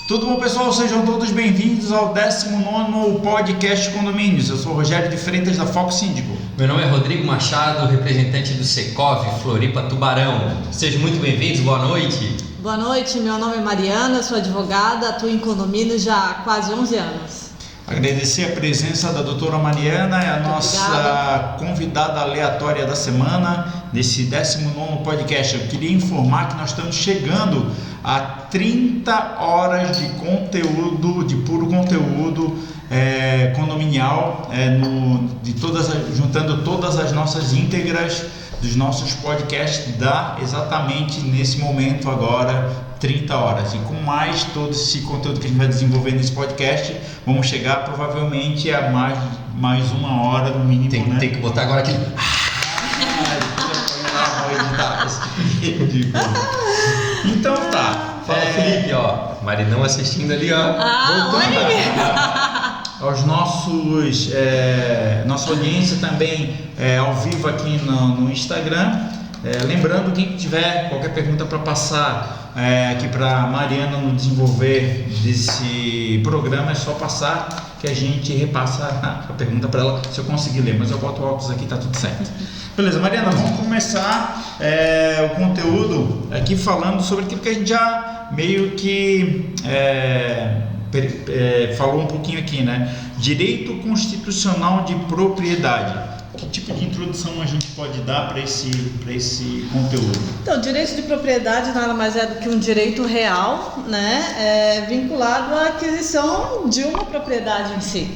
Tudo bom, pessoal? Sejam todos bem-vindos ao 19º podcast Condomínios. Eu sou o Rogério de Freitas, da Foco Síndico. Meu nome é Rodrigo Machado, representante do Secov Floripa Tubarão. Sejam muito bem-vindos, boa noite. Boa noite, meu nome é Mariana, sou advogada, atuo em condomínio já há quase 11 anos. Agradecer a presença da doutora Mariana, é a nossa convidada aleatória da semana, nesse 19º podcast. Eu queria informar que nós estamos chegando a 30 horas de conteúdo, de puro conteúdo condominial, juntando todas as nossas íntegras dos nossos podcasts, dá exatamente nesse momento agora 30 horas. E com mais todo esse conteúdo que a gente vai desenvolver nesse podcast, vamos chegar provavelmente a mais uma hora no mínimo. Tem que botar agora aquele... Então tá. Fala, Felipe, ó. Marinão assistindo ali, ó. Aos nossa audiência também ao vivo aqui no Instagram. Lembrando, quem tiver qualquer pergunta para passar aqui para Mariana no desenvolver desse programa, é só passar que a gente repassa a pergunta para ela, se eu conseguir ler, mas eu boto o óculos aqui, tá tudo certo. Beleza, Mariana, vamos começar o conteúdo aqui falando sobre aquilo que a gente já meio que falou um pouquinho aqui, né? Direito constitucional de propriedade. Que tipo de introdução a gente pode dar para esse conteúdo? Então, direito de propriedade nada mais é do que um direito real, né? Vinculado à aquisição de uma propriedade em si.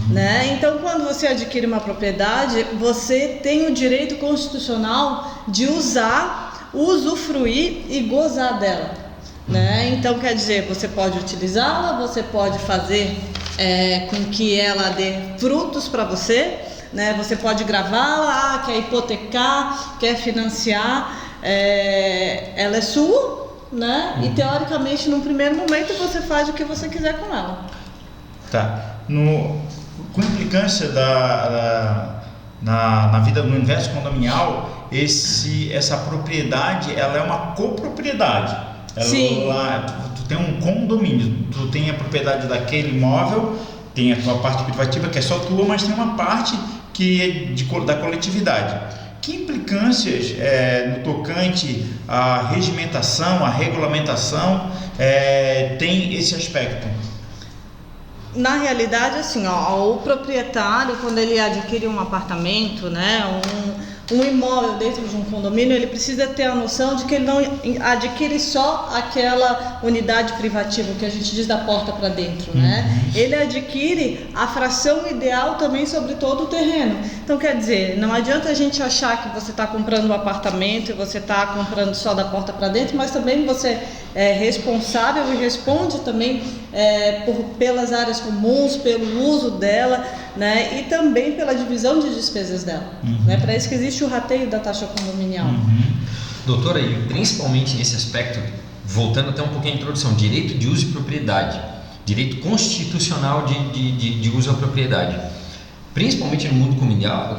Né? Então, quando você adquire uma propriedade, você tem o direito constitucional de usar, usufruir e gozar dela. Né? Então, quer dizer, você pode utilizá-la, você pode fazer com que ela dê frutos para você, né? Você pode gravá-la, quer hipotecar, quer financiar, ela é sua, né? E teoricamente, num primeiro momento, você faz o que você quiser com ela. Tá. Com implicância na vida, no universo condominial, essa propriedade, ela é uma copropriedade. Sim. Tu tem um condomínio, tu tem a propriedade daquele imóvel, tem a tua parte privativa que é só tua, mas tem uma parte que é da coletividade. Que implicâncias no tocante à regimentação, à regulamentação tem esse aspecto? Na realidade, assim, o proprietário, quando ele adquire um apartamento, né, um imóvel dentro de um condomínio, ele precisa ter a noção de que ele não adquire só aquela unidade privativa, que a gente diz da porta para dentro, né? Ele adquire a fração ideal também sobre todo o terreno. Então, quer dizer, não adianta a gente achar que você está comprando um apartamento e você está comprando só da porta para dentro, mas também você é responsável e responde também pelas áreas comuns, pelo uso dela, né? E também pela divisão de despesas dela. Né? Para isso que existe o rateio da taxa condominial. Doutora, e principalmente nesse aspecto, voltando até um pouquinho à introdução, direito de uso e propriedade, direito constitucional de uso à propriedade, principalmente no mundo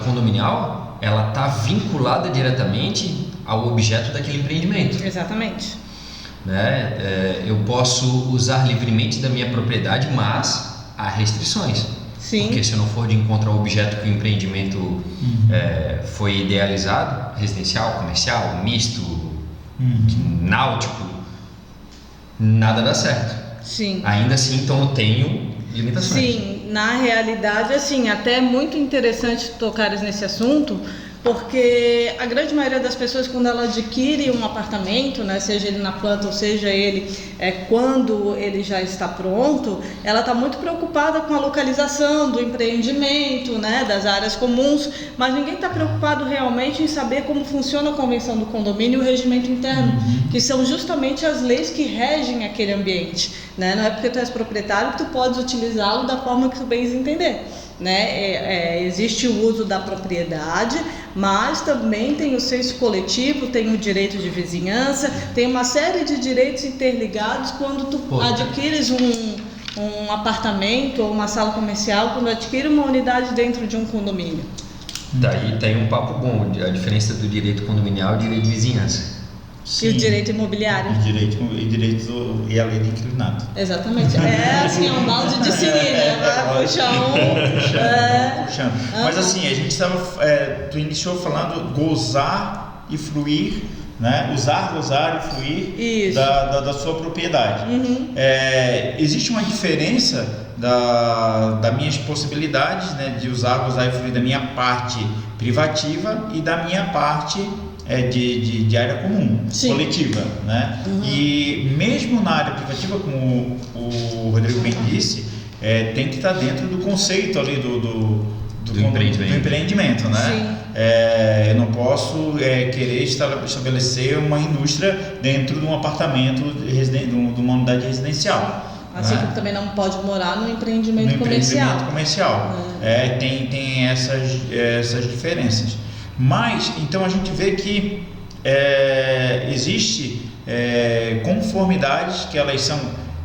condominial, ela está vinculada diretamente ao objeto daquele empreendimento. Exatamente. Né? Eu posso usar livremente da minha propriedade, mas há restrições. Sim. Porque se eu não for de encontro ao objeto que o empreendimento foi idealizado, residencial, comercial, misto, náutico, nada dá certo. Sim. Ainda assim, então eu tenho limitações. Sim, na realidade, assim, até é muito interessante tocares nesse assunto, porque a grande maioria das pessoas, quando ela adquire um apartamento, né, seja ele na planta ou seja ele quando ele já está pronto, ela está muito preocupada com a localização do empreendimento, né, das áreas comuns, mas ninguém está preocupado realmente em saber como funciona a convenção do condomínio e o regimento interno, que são justamente as leis que regem aquele ambiente. Né? Não é porque tu és proprietário que tu podes utilizá-lo da forma que tu bens entender. Né? Existe o uso da propriedade, mas também tem o senso coletivo, tem o direito de vizinhança, tem uma série de direitos interligados quando tu adquires um apartamento ou uma sala comercial, quando adquire uma unidade dentro de um condomínio. Daí tem um papo bom, a diferença do direito condominial e direito de vizinhança. E o direito imobiliário. E a lei do inquilinato. Exatamente. Assim, é um balde de siri, né? Vai puxar Puxando. Mas assim, a gente estava. Tu iniciou falando gozar e fruir, né? Usar, gozar e fruir da sua propriedade. Existe uma diferença das minhas possibilidades, né? De usar, gozar e fruir da minha parte privativa e da minha parte de área comum, coletiva, né? E mesmo na área privativa, como o Rodrigo bem disse, tem que estar dentro do conceito ali do empreendimento, né? Eu não posso querer estabelecer uma indústria dentro de um apartamento, de uma unidade residencial. Assim como também não pode morar no empreendimento comercial. Tem essas diferenças. Mas, então a gente vê que existe conformidades que elas são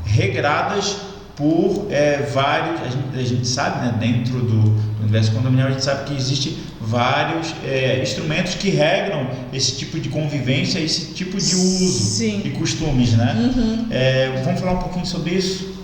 regradas por vários, a gente sabe, né, dentro do universo condominial, a gente sabe que existe vários instrumentos que regram esse tipo de convivência, esse tipo de uso e costumes, né? Vamos falar um pouquinho sobre isso?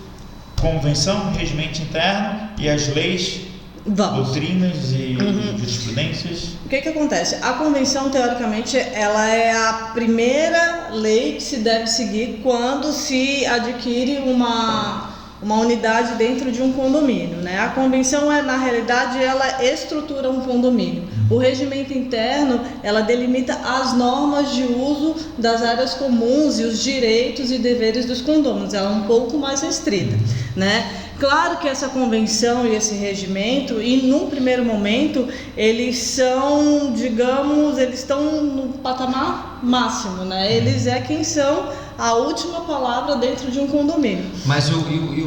Convenção, regimento interno e as leis, doutrinas e jurisprudências. O que acontece? A convenção, teoricamente, ela é a primeira lei que se deve seguir quando se adquire uma unidade dentro de um condomínio, né? A convenção, na realidade, ela estrutura um condomínio. O regimento interno, ela delimita as normas de uso das áreas comuns e os direitos e deveres dos condôminos. Ela é um pouco mais restrita, né? Claro que essa convenção e esse regimento, e num primeiro momento, eles são, digamos, eles estão no patamar máximo, né? Eles quem são a última palavra dentro de um condomínio. Mas o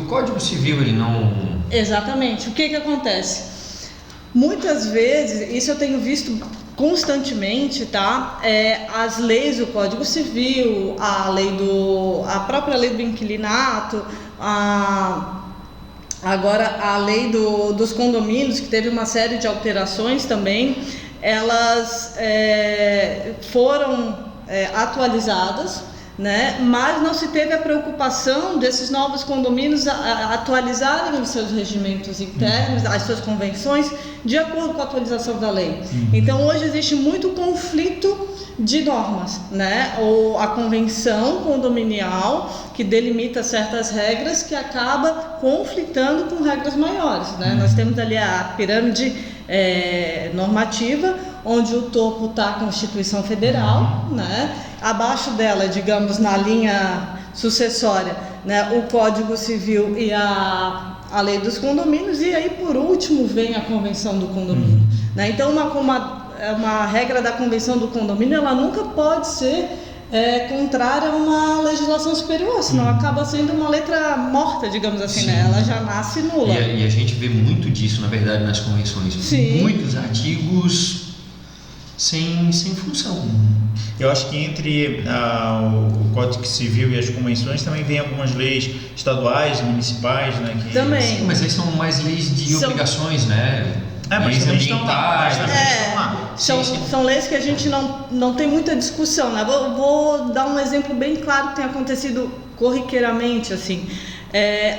Código Civil, ele não... Exatamente. O que acontece? Muitas vezes, isso eu tenho visto constantemente, tá? As leis, o Código Civil, a própria lei do inquilinato, agora a lei dos condomínios, que teve uma série de alterações também, elas foram atualizadas, né? Mas não se teve a preocupação desses novos condomínios atualizarem os seus regimentos internos, as suas convenções, de acordo com a atualização da lei. Então hoje existe muito conflito de normas, né? Ou a convenção condominial que delimita certas regras que acaba conflitando com regras maiores, né? Nós temos ali a pirâmide normativa, onde o topo está a Constituição Federal, né? Abaixo dela, digamos, na linha sucessória, né, o Código Civil e a lei dos condomínios, e aí por último vem a Convenção do Condomínio, né? Então uma regra da Convenção do Condomínio, ela nunca pode ser contrária a uma legislação superior, senão acaba sendo uma letra morta, digamos assim, né? Ela já nasce nula. E a gente vê muito disso, na verdade, nas convenções. Muitos artigos sem função. Eu acho que entre o Código Civil e as convenções também vem algumas leis estaduais, municipais, né? Também. Sim, mas aí são mais leis de obrigações, né? Leis ambientais. São leis que a gente não tem muita discussão, né? Vou dar um exemplo bem claro que tem acontecido corriqueiramente, assim.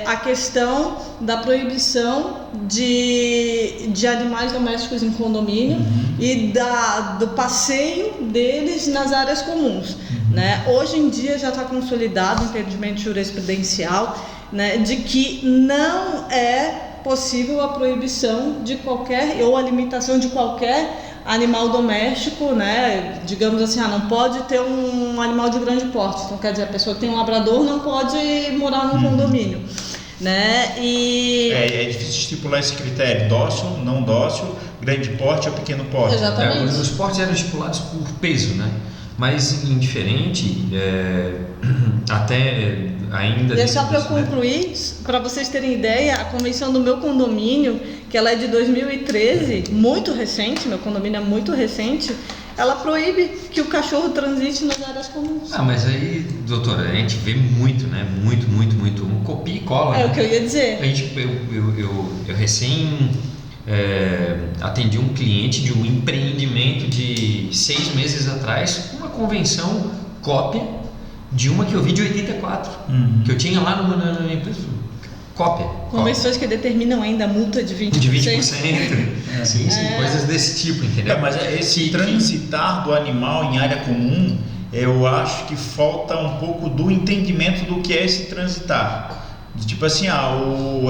A questão da proibição de animais domésticos em condomínio e do passeio deles nas áreas comuns, né? Hoje em dia já está consolidado o entendimento jurisprudencial, né, de que não é possível a proibição de qualquer ou a limitação de qualquer animal doméstico, né? Digamos assim, não pode ter um animal de grande porte. Então, quer dizer, a pessoa que tem um labrador não pode morar num condomínio, né? É difícil estipular esse critério: dócil, não dócil, grande porte ou pequeno porte. Exatamente. Os portes eram estipulados por peso, né? Mas indiferente, até ainda... Deixa para eu concluir, para vocês terem ideia, a convenção do meu condomínio, que ela é de 2013, muito recente, meu condomínio é muito recente, ela proíbe que o cachorro transite nas áreas comuns. Mas aí, doutora, a gente vê muito, né? Muito, copia e cola. O que eu ia dizer. Eu recém atendi um cliente de um empreendimento de 6 meses atrás, com uma convenção cópia de uma que eu vi de 84, que eu tinha lá na empresa. Cópia. Convenções que determinam ainda a multa de 20%. De 20%. Sim, coisas desse tipo, entendeu? Mas esse transitar do animal em área comum, eu acho que falta um pouco do entendimento do que é esse transitar. Tipo assim, o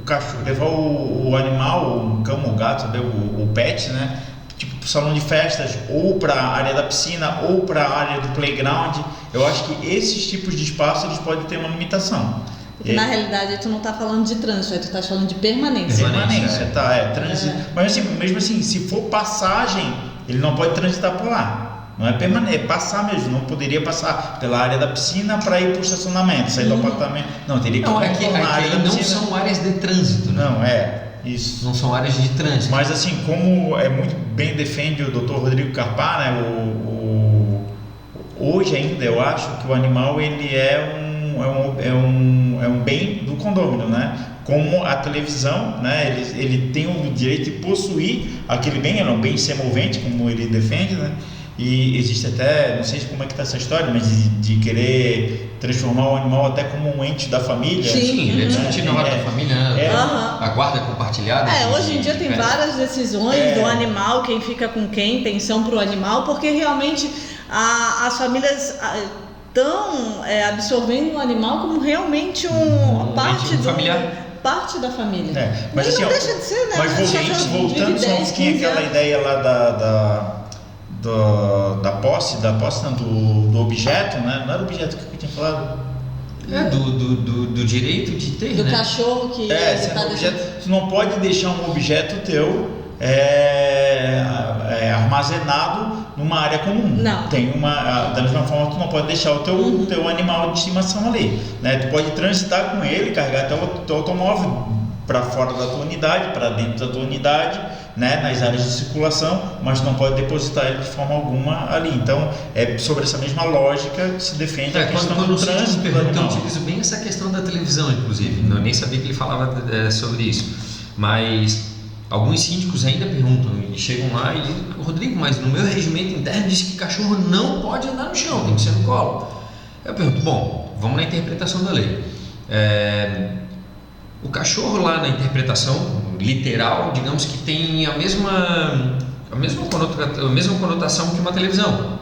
cachorro, levar o animal, um cão ou gato, sabe, o pet, né? Tipo pro salão de festas, ou para a área da piscina, ou para a área do playground. Eu acho que esses tipos de espaços eles podem ter uma limitação. Na realidade, tu não está falando de trânsito, tu está falando de permanência. Permanência, trânsito. Mas assim, mesmo assim, se for passagem, ele não pode transitar por lá. Não é permanente, é passar mesmo. Não poderia passar pela área da piscina para ir para o estacionamento, sair do apartamento. Não, teria que contornar a área da piscina. Não são áreas de trânsito, né? Não, isso. Não são áreas de trânsito. Mas assim, como é muito bem defende o Dr. Rodrigo Carpar, né? Hoje ainda eu acho que o animal ele é um bem do condomínio, né? Como a televisão, né? Ele tem o direito de possuir aquele bem, ele é um bem semovente, como ele defende, né? E existe até, não sei como é que está essa história, mas de querer transformar o animal até como um ente da família. Sim, ele é discutido na hora da família, a guarda compartilhada. Hoje em dia tem várias decisões do animal, quem fica com quem, pensão para o animal, porque realmente as famílias estão absorvendo o animal como realmente parte da família. Mas e assim, não deixa de ser, né? Mas voltando só um pouquinho aquela ideia lá da posse não, do objeto, né? Não era o objeto que eu tinha falado? Do direito de ter, do né? cachorro que tu não pode deixar um objeto teu armazenado numa área comum. Não. Da mesma forma, tu não pode deixar o teu animal de estimação ali, né? Tu pode transitar com ele, carregar teu automóvel para fora da tua unidade, para dentro da tua unidade, né? Nas áreas de circulação, mas não pode depositar ele de forma alguma ali. Então, é sobre essa mesma lógica que se defende a questão do trânsito do animal. Eu utilizo bem essa questão da televisão, inclusive. Eu nem sabia que ele falava sobre isso, mas alguns síndicos ainda perguntam e chegam lá e dizem: Rodrigo, mas no meu regimento interno diz que cachorro não pode andar no chão, tem que ser no colo. Eu pergunto: bom, vamos na interpretação da lei. O cachorro lá na interpretação literal, digamos que tem a mesma conotação que uma televisão.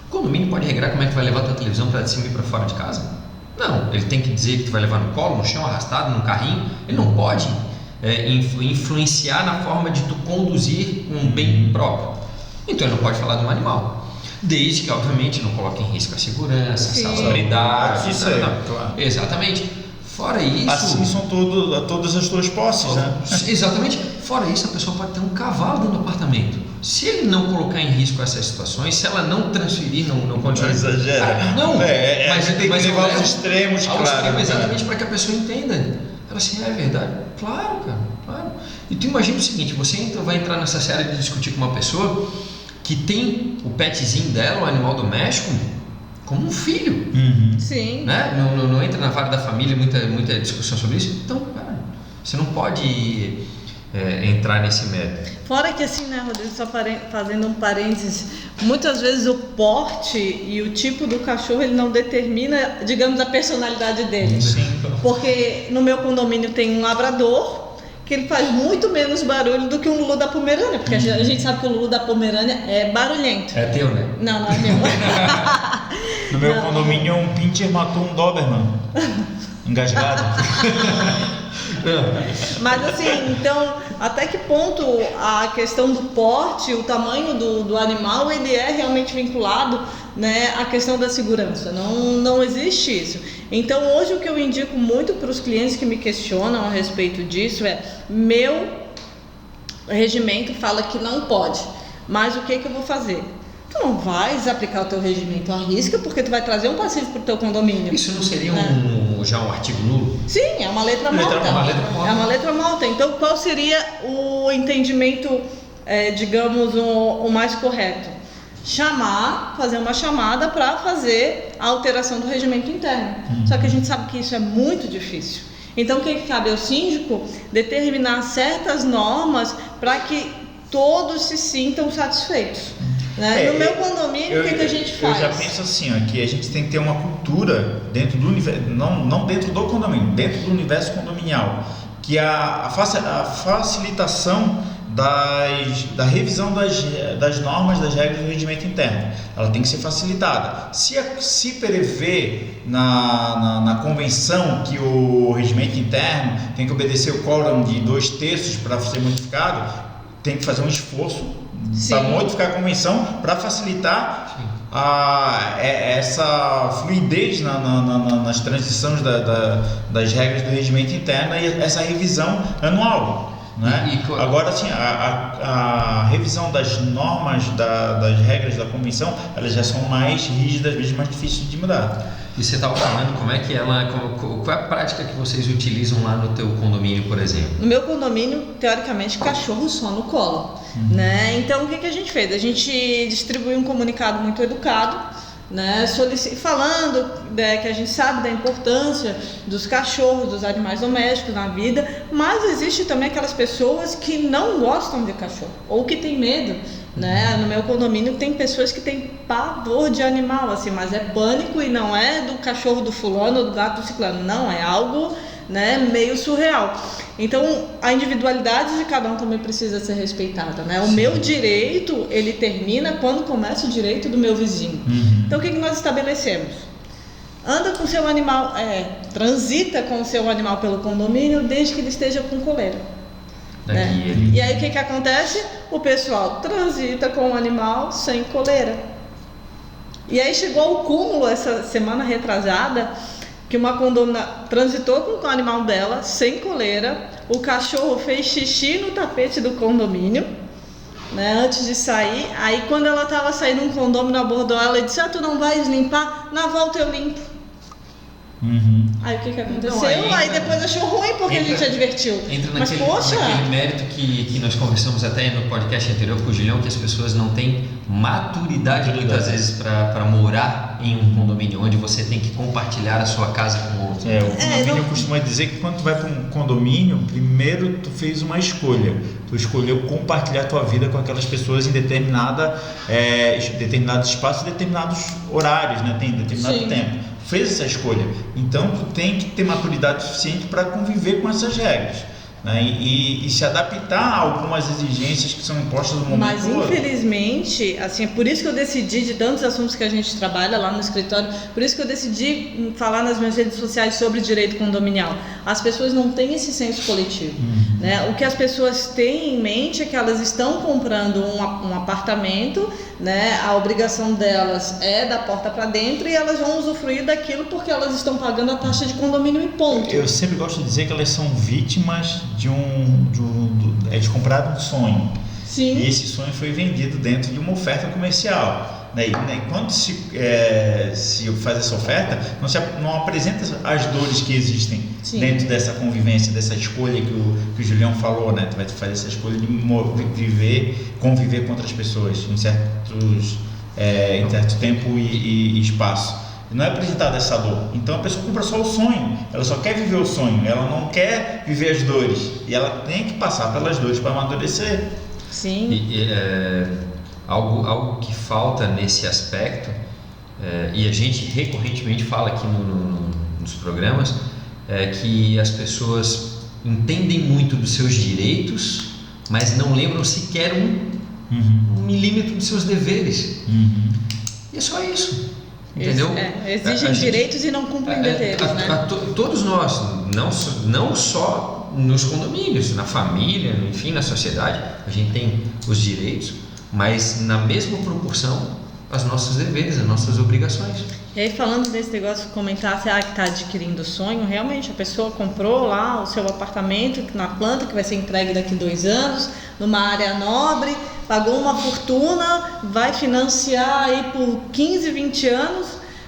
O condomínio pode regrar como é que vai levar a tua televisão para de cima e para fora de casa? Não, ele tem que dizer que tu vai levar no colo, no chão, arrastado, num carrinho. Ele não pode influenciar na forma de tu conduzir um bem próprio. Então ele não pode falar de um animal, desde que obviamente não coloque em risco a segurança, a salubridade. Isso aí, claro. Exatamente. Fora isso, assim são todas as tuas posses, né? Exatamente. Fora isso, a pessoa pode ter um cavalo dentro do apartamento. Se ele não colocar em risco essas situações, se ela não transferir, não continuar. Não exagera. Mas tem que levar aos extremos, claro. Exatamente, para que a pessoa entenda. Ela assim, é verdade. Claro, cara, claro. E tu imagina o seguinte: você vai entrar nessa série de discutir com uma pessoa que tem o petzinho dela, o animal doméstico, como um filho. Sim. Né? Não entra na vara da família muita discussão sobre isso. Então, cara, você não pode entrar nesse mérito. Fora que assim, né, Rodrigo, só fazendo um parênteses, muitas vezes o porte e o tipo do cachorro ele não determina, digamos, a personalidade dele. Sim. Porque no meu condomínio tem um labrador que ele faz muito menos barulho do que um Lulu da Pomerânia, porque a gente sabe que o Lulu da Pomerânia é barulhento. É teu, né? Não é meu. No meu condomínio, um pincher matou um Doberman engasgado. Mas assim, então, até que ponto a questão do porte, o tamanho do animal, ele é realmente vinculado, né, à questão da segurança? Não existe isso. Então, hoje o que eu indico muito para os clientes que me questionam a respeito disso meu regimento fala que não pode, mas o que eu vou fazer? Tu não vais aplicar o teu regimento à risca, porque tu vai trazer um passivo para o teu condomínio. Isso não seria já um artigo nulo? Sim, é uma letra morta. É uma letra morta. Então, qual seria o entendimento, digamos, o mais correto? Fazer uma chamada para fazer a alteração do regimento interno. Só que a gente sabe que isso é muito difícil. Então, o que cabe ao síndico? Determinar certas normas para que todos se sintam satisfeitos. Né? No meu condomínio, o que a gente faz? Eu já penso assim, ó, que a gente tem que ter uma cultura dentro do universo, não dentro do condomínio, dentro do universo condominial, que a facilitação da revisão das normas, das regras do regimento interno, ela tem que ser facilitada. Se prevê na convenção que o regimento interno tem que obedecer o quórum de 2/3 para ser modificado, tem que fazer um esforço para modificar a convenção para facilitar essa fluidez nas transições das regras do regimento interno e essa revisão anual. Né? Agora, assim, a revisão das normas das regras da convenção, elas já são mais rígidas, mesmo mais difíceis de mudar. E você estava falando como é que qual é a prática que vocês utilizam lá no teu condomínio, por exemplo? No meu condomínio, teoricamente, cachorro só no colo, né? Então, o que a gente fez? A gente distribuiu um comunicado muito educado, né? Falando que a gente sabe da importância dos cachorros, dos animais domésticos na vida, mas existe também aquelas pessoas que não gostam de cachorro ou que têm medo. Né? No meu condomínio tem pessoas que têm pavor de animal, assim, mas é pânico e não é do cachorro do fulano ou do gato do ciclano, não, é algo, né, meio surreal. Então a individualidade de cada um também precisa ser respeitada, né? O meu direito, ele termina quando começa o direito do meu vizinho. Então o que nós estabelecemos? Anda com seu animal, transita com o seu animal pelo condomínio desde que ele esteja com coleira. Né? E aí o que acontece? O pessoal transita com o animal sem coleira. E aí chegou ao cúmulo essa semana retrasada que uma condômina transitou com o animal dela sem coleira, o cachorro fez xixi no tapete do condomínio, né, antes de sair. Aí quando ela estava saindo, um condômino abordou ela e disse: tu não vais limpar? Na volta eu limpo. Aí o que aconteceu? Não, aí depois achou ruim porque a gente advertiu. Entra naquele mérito que nós conversamos até no podcast anterior com o Julião, que as pessoas não têm maturidade muitas vezes para morar em um condomínio onde você tem que compartilhar a sua casa com outro. O condomínio costuma dizer que quando tu vai para um condomínio, primeiro tu fez uma escolha. Tu escolheu compartilhar a tua vida com aquelas pessoas em determinado espaço, determinados horários, né? Tem determinado tempo. Fez essa escolha, então tu tem que ter maturidade suficiente para conviver com essas regras, né? E se adaptar a algumas exigências que são impostas no momento. Mas infelizmente, assim, é por isso que eu decidi, de tantos assuntos que a gente trabalha lá no escritório, por isso que eu decidi falar nas minhas redes sociais sobre direito condominial. As pessoas não têm esse senso coletivo, né? O que as pessoas têm em mente é que elas estão comprando um apartamento, né? A obrigação delas é da porta para dentro e elas vão usufruir daquilo porque elas estão pagando a taxa de condomínio e ponto. Eu sempre gosto de dizer que elas são vítimas de eles compraram um sonho. Sim. E esse sonho foi vendido dentro de uma oferta comercial. E quando se faz essa oferta, não apresenta as dores que existem dentro dessa convivência, dessa escolha que o Julião falou, né? Tu vai fazer essa escolha de conviver com outras pessoas em certo tempo e espaço. Não é apresentada essa dor. Então a pessoa compra só o sonho, ela só quer viver o sonho, ela não quer viver as dores. E ela tem que passar pelas dores para amadurecer. Sim. Algo que falta nesse aspecto, e a gente recorrentemente fala aqui nos programas, é que as pessoas entendem muito dos seus direitos, mas não lembram sequer um milímetro dos seus deveres. E é só isso. Entendeu? Exigem direitos e não cumprem deveres, né? Todos nós, não só nos condomínios, na família, enfim, na sociedade, a gente tem os direitos, mas na mesma proporção os nossos deveres, as nossas obrigações. E aí, falando desse negócio, comentar que está adquirindo sonho, realmente a pessoa comprou lá o seu apartamento na planta que vai ser entregue daqui 2 anos, numa área nobre, pagou uma fortuna, vai financiar aí por 15, 20 anos,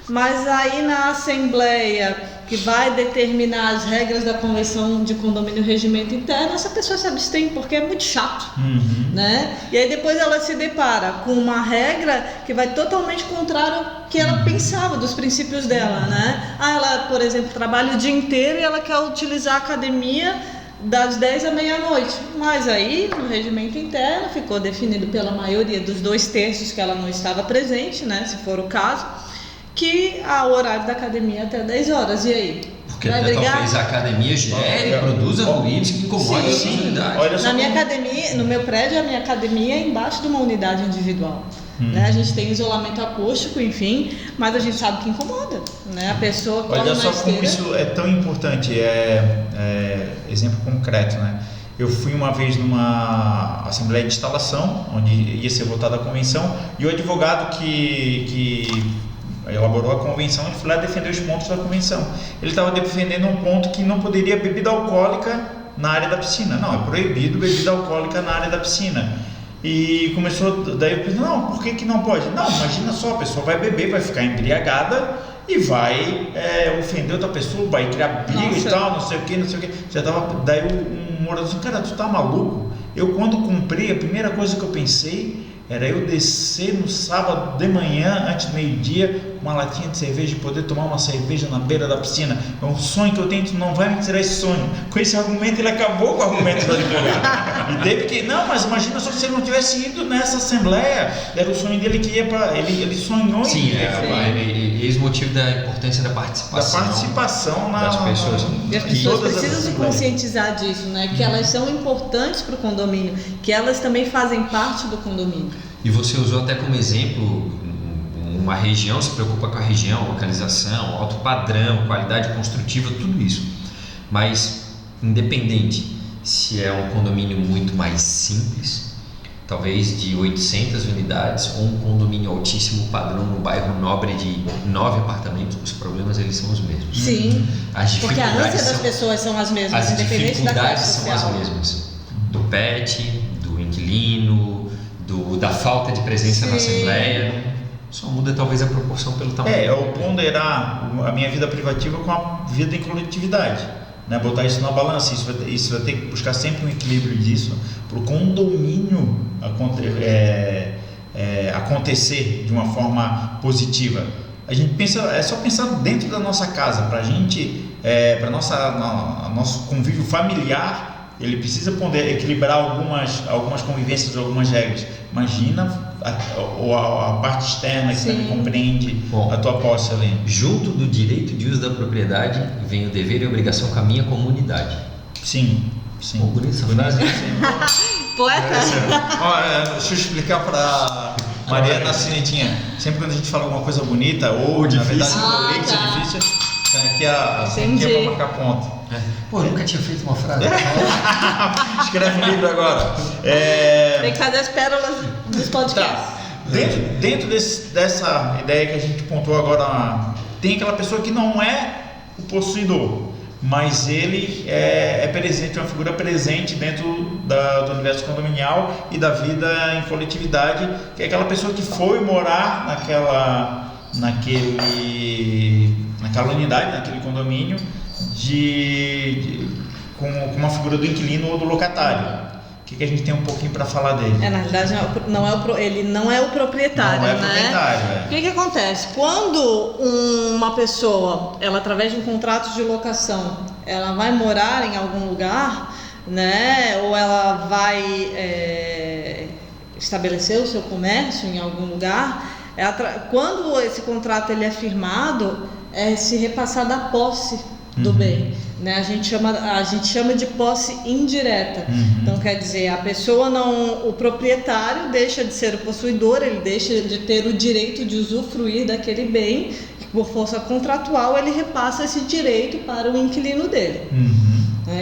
mas aí na assembleia que vai determinar as regras da convenção de condomínio e regimento interno, essa pessoa se abstém porque é muito chato, né? E aí depois ela se depara com uma regra que vai totalmente contrário ao que ela pensava, dos princípios dela, né? Ela, por exemplo, trabalha o dia inteiro e ela quer utilizar a academia das 10 à meia-noite. Mas aí, no regimento interno, ficou definido pela maioria dos 2/3 que ela não estava presente, né, se for o caso, que o horário da academia é até 10 horas. E aí? Porque talvez a academia gere e produza ruídos que incomodam as unidades. Na minha academia, no meu prédio, a minha academia é embaixo de uma unidade individual. Né? A gente tem isolamento acústico, enfim, mas a gente sabe que incomoda, né? A pessoa corre Olha na só esteira. como isso é tão importante, exemplo concreto, né? Eu fui uma vez numa assembleia de instalação, onde ia ser votada a convenção, e o advogado que elaborou a convenção, ele foi lá defender os pontos da convenção. Ele estava defendendo um ponto que não poderia bebida alcoólica na área da piscina. Não, é proibido bebida alcoólica na área da piscina. E começou, daí eu pensei, não, por que não pode? Não, imagina só, a pessoa vai beber, vai ficar embriagada e vai ofender outra pessoa, vai criar briga e tal, não sei o que. Já tava, daí um morador disse, cara, tu tá maluco? Eu quando comprei, a primeira coisa que eu pensei era eu descer no sábado de manhã, antes do meio-dia, uma latinha de cerveja e poder tomar uma cerveja na beira da piscina. É um sonho que eu tenho, tu não vai me tirar esse sonho. Com esse argumento, ele acabou com o argumento do advogado. E teve que, não, mas imagina só se ele não tivesse ido nessa assembleia, era o sonho dele que ia para. Ele sonhou em ir. Esse motivo da importância da participação. Da participação das pessoas. E as pessoas precisam se conscientizar disso, né? Que elas são importantes para o condomínio, que elas também fazem parte do condomínio. E você usou até como exemplo uma região, se preocupa com a região, localização, alto padrão, qualidade construtiva, tudo isso. Mas, independente se é um condomínio muito mais simples, talvez de 800 unidades, ou um condomínio altíssimo padrão no bairro nobre de 9 apartamentos, os problemas eles são os mesmos. Sim, as porque a ânsia das pessoas são as mesmas, as independente da classe social. As dificuldades são as mesmas, do PET, do inquilino, da falta de presença na assembleia. Só muda talvez a proporção pelo tamanho. Eu ponderar a minha vida privativa com a vida em coletividade, né? Botar isso na balança, isso vai ter que buscar sempre um equilíbrio disso, para o condomínio acontecer de uma forma positiva. A gente pensa, é só pensar dentro da nossa casa, para a gente, para nosso convívio familiar, ele precisa equilibrar algumas convivências, algumas regras. Imagina a parte externa que também compreende a tua posse ali. Junto do direito de uso da propriedade vem o dever e a obrigação com a minha comunidade. Sim. Bonita essa frase. Poeta. Deixa eu explicar para Mariana Cinetinha. Sempre quando a gente fala alguma coisa bonita ou difícil, na verdade é difícil, aqui é para marcar ponto. Eu nunca tinha feito uma frase. Escreve um livro agora. Tem que fazer as pérolas dos podcasts. Tá. Dentro dessa ideia que a gente pontuou agora, tem aquela pessoa que não é o possuidor, mas ele é presente, uma figura presente dentro do universo condominial e da vida em coletividade, que é aquela pessoa que foi morar naquela unidade, naquele condomínio, com uma figura do inquilino ou do locatário. O que a gente tem um pouquinho para falar dele? Na realidade, ele não é o proprietário, não é né? Proprietário, O que acontece? Quando uma pessoa, ela através de um contrato de locação, ela vai morar em algum lugar, né? Ou ela vai estabelecer o seu comércio em algum lugar, quando esse contrato ele é firmado, é se repassar da posse do bem, né? A gente chama de posse indireta. Então quer dizer, o proprietário deixa de ser o possuidor, ele deixa de ter o direito de usufruir daquele bem, por força contratual ele repassa esse direito para o inquilino dele.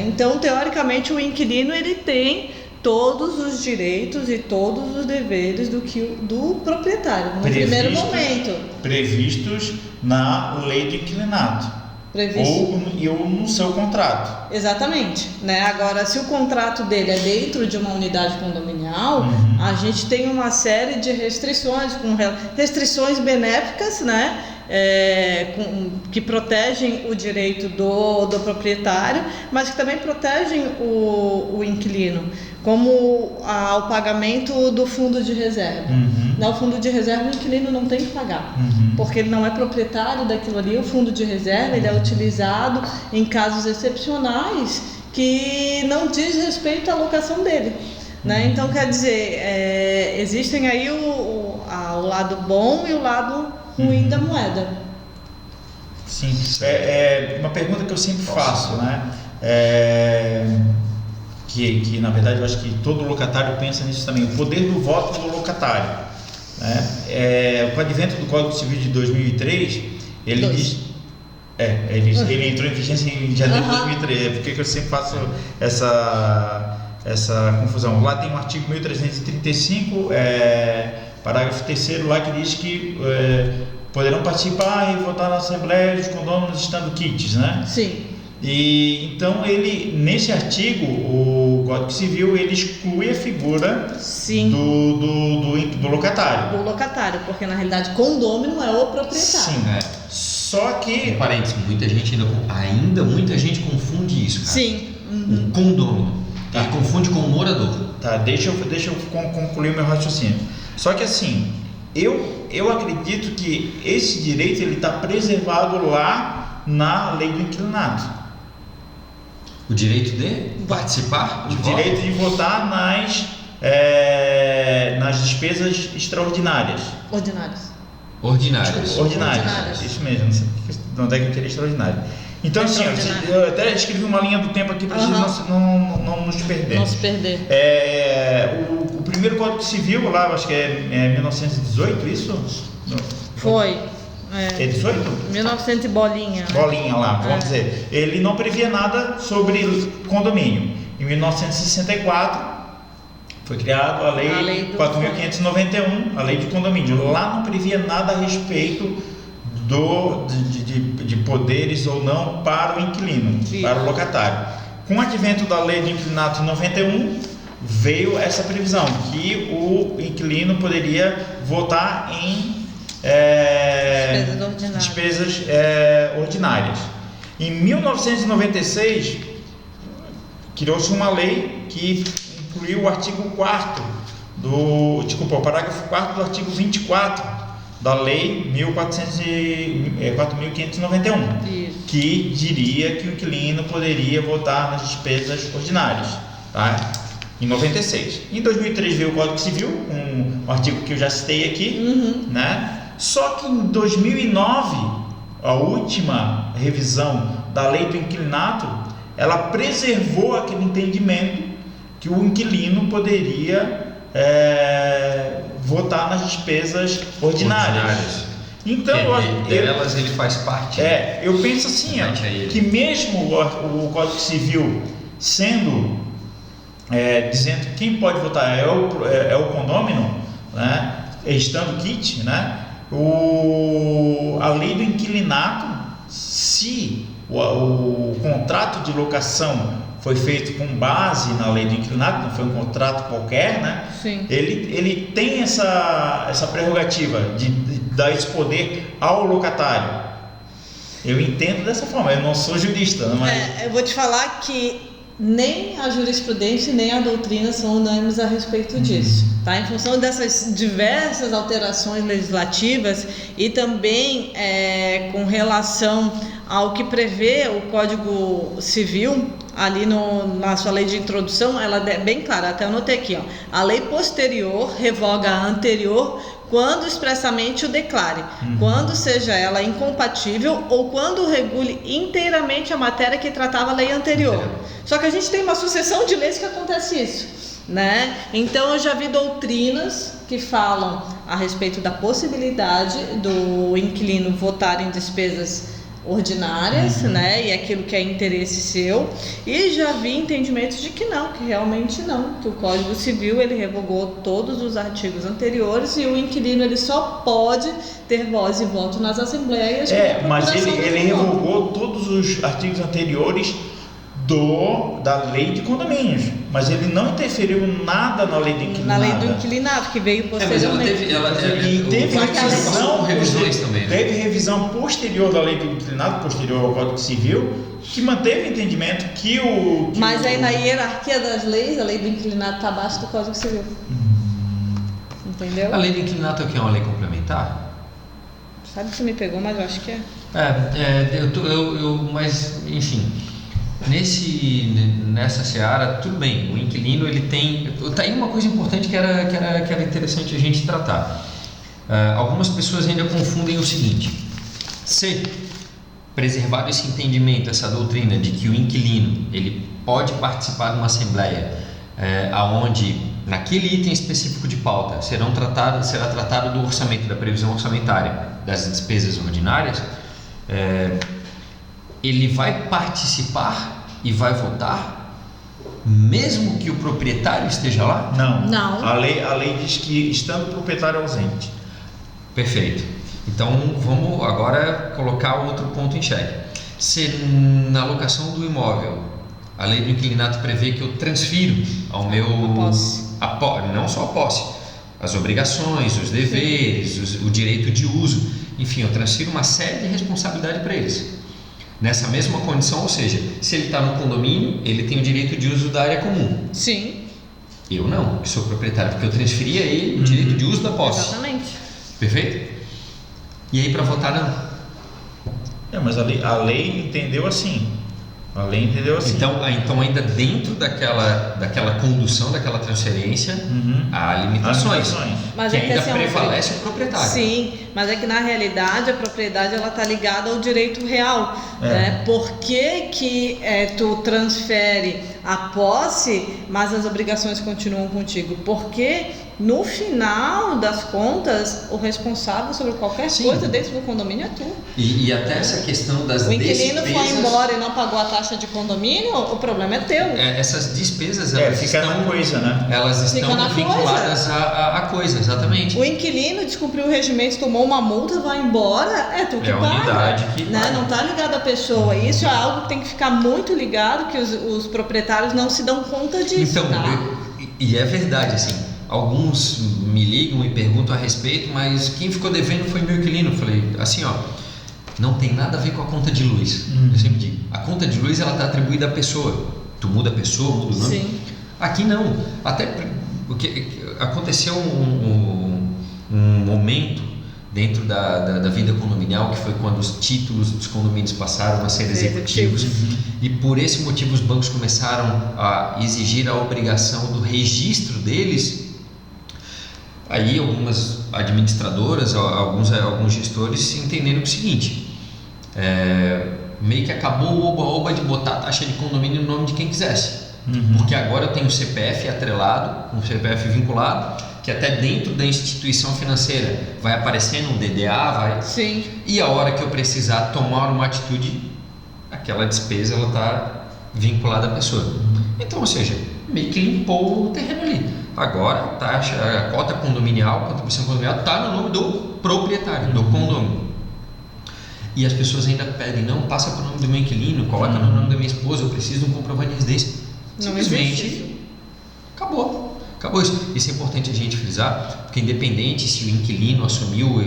Então teoricamente o inquilino ele tem todos os direitos e todos os deveres do proprietário no primeiro momento previstos na lei do inquilinato. Ou no seu contrato. Exatamente, né? Agora, se o contrato dele é dentro de uma unidade condominial, a gente tem uma série de restrições benéficas, né? Que protegem o direito do proprietário, mas que também protegem o inquilino, como o pagamento do fundo de reserva. O fundo de reserva o inquilino não tem que pagar, porque ele não é proprietário daquilo ali. O fundo de reserva ele é utilizado em casos excepcionais que não diz respeito à locação dele. Né? Então, quer dizer, existem aí o lado bom e o lado ruim da moeda. Sim, uma pergunta que eu sempre faço, né? Que na verdade eu acho que todo locatário pensa nisso também, o poder do voto do locatário. Né? Com o advento do Código Civil de 2003, ele diz... ele entrou em vigência em janeiro de 2003, por que eu sempre faço essa confusão? Lá tem o artigo 1335, parágrafo 3º lá, que diz que poderão participar e votar na Assembleia dos condôminos estando quites, né? Sim. E então nesse artigo, o Código Civil, ele exclui a figura do locatário. Do locatário, porque na realidade condômino é o proprietário. Sim. Só que... Um parênteses, muita gente confunde isso, cara. Sim. O condômino. Ele confunde com o morador. Tá, deixa eu concluir o meu raciocínio. Só que assim, eu acredito que esse direito ele está preservado lá na lei do inquilinato. O direito de participar? O direito de votar nas despesas extraordinárias. Ordinárias. Isso mesmo, não sei de onde é que eu queria extraordinário. Então assim, eu até escrevi uma linha do tempo aqui para a gente não nos perder. Não se perder. O primeiro Código Civil lá, acho que é 1918, isso? Foi. É 18? 1900 e bolinha. Bolinha lá, vamos dizer. Ele não previa nada sobre condomínio. Em 1964 foi criada a lei 4.591, a lei de condomínio. Lá não previa nada a respeito de poderes ou não para o inquilino, para o locatário. Com o advento da lei do inquilinato em 91, veio essa previsão que o inquilino poderia votar em despesas ordinárias. Em 1996, criou-se uma lei que incluiu o artigo 4º o parágrafo 4º do artigo 24 da lei 4.591, que diria que o inquilino poderia votar nas despesas ordinárias, tá? Em 96. Em 2003 veio o Código Civil, um artigo que eu já citei aqui, né? Só que em 2009, a última revisão da lei do inquilinato, ela preservou aquele entendimento que o inquilino poderia votar nas despesas ordinárias. Então, delas ele faz parte. Eu penso assim, que mesmo o Código Civil sendo dizendo que quem pode votar é o condômino, né, estando quite, né, a lei do inquilinato, se o contrato de locação foi feito com base na lei do inquilinato, não foi um contrato qualquer, né? Sim. Ele tem essa prerrogativa de dar esse poder ao locatário. Eu entendo dessa forma, eu não sou jurista, mas... eu vou te falar que nem a jurisprudência nem a doutrina são unânimes a respeito disso, tá? Em função dessas diversas alterações legislativas e também com relação ao que prevê o Código Civil, ali na sua lei de introdução, ela é bem clara, até anotei aqui, a lei posterior revoga a anterior quando expressamente o declare, quando seja ela incompatível ou quando regule inteiramente a matéria que tratava a lei anterior. Só que a gente tem uma sucessão de leis que acontece isso, né? Então eu já vi doutrinas que falam a respeito da possibilidade do inquilino votar em despesas ordinárias, né, e aquilo que é interesse seu, e já vi entendimentos de que não, que realmente não, que o Código Civil ele revogou todos os artigos anteriores e o inquilino ele só pode ter voz e voto nas assembleias. Mas ele revogou todos os artigos anteriores da lei de condomínios, mas ele não interferiu nada na lei do inquilinato. Na lei do inquilinato, que veio posteriormente. Teve revisão posterior da lei do inquilinato, posterior ao Código Civil, que manteve o entendimento que Mas aí na hierarquia das leis, a lei do inquilinato está abaixo do Código Civil. Entendeu? A lei do inquilinato é o que? É uma lei complementar? Sabe que você me pegou, mas eu acho que é. Mas enfim. Nessa seara, tudo bem, o inquilino ele tem... Tá aí uma coisa importante que era interessante a gente tratar. Algumas pessoas ainda confundem o seguinte: se preservado esse entendimento, essa doutrina de que o inquilino ele pode participar de uma assembleia aonde naquele item específico de pauta será tratado do orçamento, da previsão orçamentária, das despesas ordinárias, ele vai participar e vai votar mesmo que o proprietário esteja lá? Não. A lei diz que estando o proprietário ausente. Perfeito. Então vamos agora colocar outro ponto em xeque. Se na locação do imóvel a lei do inquilinato prevê que eu transfiro ao meu... A posse. Não só a posse, as obrigações, os deveres, o direito de uso, enfim, eu transfiro uma série de responsabilidade para eles. Nessa mesma condição, ou seja, se ele está no condomínio, ele tem o direito de uso da área comum. Sim. Eu não, que sou proprietário, porque eu transferi a ele o direito de uso da posse. Exatamente. Perfeito? E aí para votar não. Mas a lei entendeu assim. Então ainda dentro daquela condução, daquela transferência, há limitações. Mas que é que ainda assim, prevalece o proprietário. Sim, mas é que na realidade a propriedade ela está ligada ao direito real. Né? Por que tu transfere a posse, mas as obrigações continuam contigo? Porque no final das contas, o responsável sobre qualquer coisa dentro do condomínio é tu. E até essa questão das despesas... O inquilino foi embora e não pagou a taxa de condomínio, o problema é teu. Essas despesas, elas fica estão... na coisa, né? Elas estão vinculadas à coisa, exatamente. O inquilino descumpriu o regimento, tomou uma multa, vai embora, é tu que paga. É a unidade que paga. Não está ligado à pessoa. Isso é algo que tem que ficar muito ligado, que os proprietários não se dão conta disso. Então, tá? E é verdade, assim... Alguns me ligam e perguntam a respeito, mas quem ficou devendo foi meu inquilino. Eu falei assim, não tem nada a ver com a conta de luz. Eu sempre digo, a conta de luz ela está atribuída à pessoa. Tu muda a pessoa, muda o nome. Sim. Aqui não. Até porque aconteceu um momento dentro da vida condominial, que foi quando os títulos dos condomínios passaram a ser executivos. E por esse motivo os bancos começaram a exigir a obrigação do registro deles. Aí algumas administradoras, alguns gestores entenderam o seguinte: meio que acabou o oba-oba de botar a taxa de condomínio no nome de quem quisesse. Porque agora eu tenho o CPF atrelado, um CPF vinculado, que até dentro da instituição financeira vai aparecendo um DDA, Sim. E a hora que eu precisar tomar uma atitude, aquela despesa ela está vinculada à pessoa. Então, ou seja, meio que limpou o terreno ali. Agora a cota condominial, a contribuição condominial está no nome do proprietário, do condomínio. E as pessoas ainda pedem, não, passa para o nome do meu inquilino, coloca no nome da minha esposa, eu preciso de um comprovante de residência. Simplesmente acabou isso. Isso é importante a gente frisar, porque independente se o inquilino assumiu,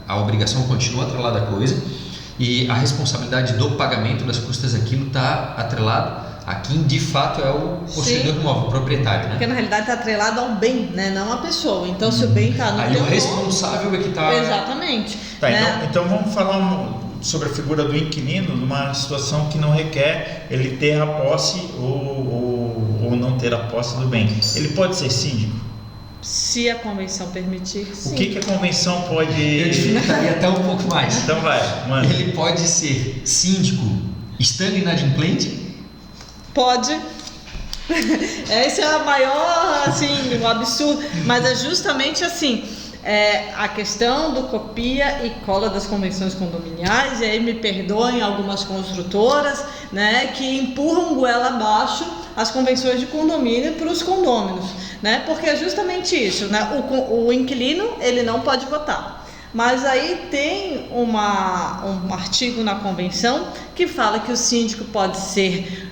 a obrigação continua atrelada à coisa, e a responsabilidade do pagamento das custas daquilo está atrelado a quem de fato é o possuidor do imóvel, o proprietário, né? Porque na realidade está atrelado ao bem, né? Não à pessoa. Então se o bem está no aí teu o responsável é que está... Exatamente. Tá, né? então vamos falar sobre a figura do inquilino numa situação que não requer ele ter a posse ou não ter a posse do bem. Ele pode ser síndico? Se a convenção permitir, sim. O que a convenção pode... Eu dificultaria até um pouco mais. Então vai, mano. Ele pode ser síndico estando inadimplente? Pode. Esse é o maior, assim, o absurdo. Mas é justamente assim, a questão do copia e cola das convenções condominiais, e aí me perdoem algumas construtoras, né, que empurram goela abaixo as convenções de condomínio para os condôminos, né, porque é justamente isso, né, o inquilino, ele não pode votar. Mas aí tem um artigo na convenção que fala que o síndico pode ser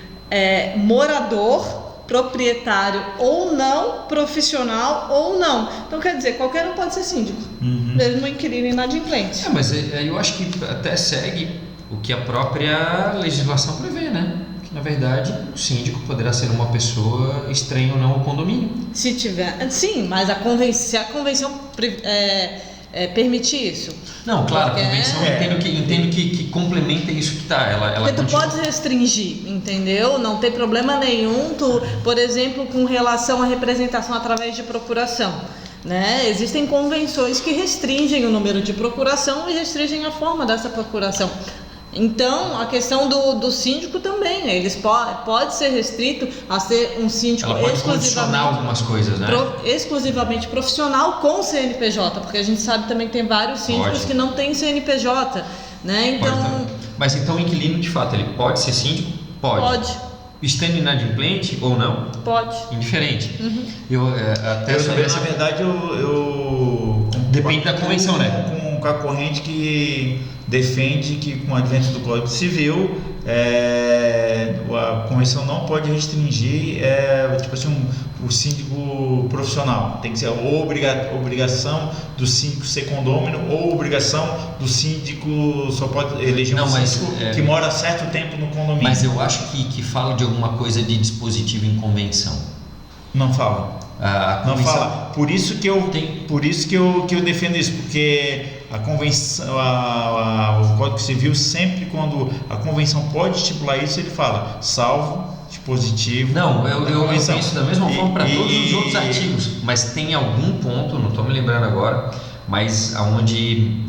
morador, proprietário ou não, profissional ou não. Então quer dizer, qualquer um pode ser síndico, mesmo o inquilino inadimplente. Mas eu acho que até segue o que a própria legislação prevê, né? Que na verdade o síndico poderá ser uma pessoa estranha ou não ao condomínio. Se tiver, sim, mas se a convenção permitir isso. Não, claro, Porque a convenção entendo que complementa isso que está. Ela porque tu continua. pode restringir, entendeu? Não tem problema nenhum, por exemplo, com relação à representação através de procuração. Né? Existem convenções que restringem o número de procuração e restringem a forma dessa procuração. Então, a questão do síndico também, eles pode ser restrito a ser um síndico ela pode condicionar algumas coisas, né? Exclusivamente profissional com CNPJ, porque a gente sabe também que tem vários síndicos que não têm CNPJ, né? Então, mas então o inquilino, de fato, ele pode ser síndico? Pode. Estando inadimplente ou não? Pode. Indiferente. Na verdade, eu depende da convenção, né? Com a corrente que defende que, com o advento do Código Civil, a convenção não pode restringir o síndico profissional. Tem que ser obrigação do síndico ser condômino ou obrigação do síndico só pode eleger um síndico que mora certo tempo no condomínio. Mas eu acho que fala de alguma coisa de dispositivo em convenção. Não fala. Não fala. Por isso que eu defendo isso, porque a convenção, o Código Civil, sempre quando a convenção pode estipular isso, ele fala, salvo dispositivo. Não, eu penso da mesma forma para todos os outros artigos, mas tem algum ponto, não estou me lembrando agora, mas aonde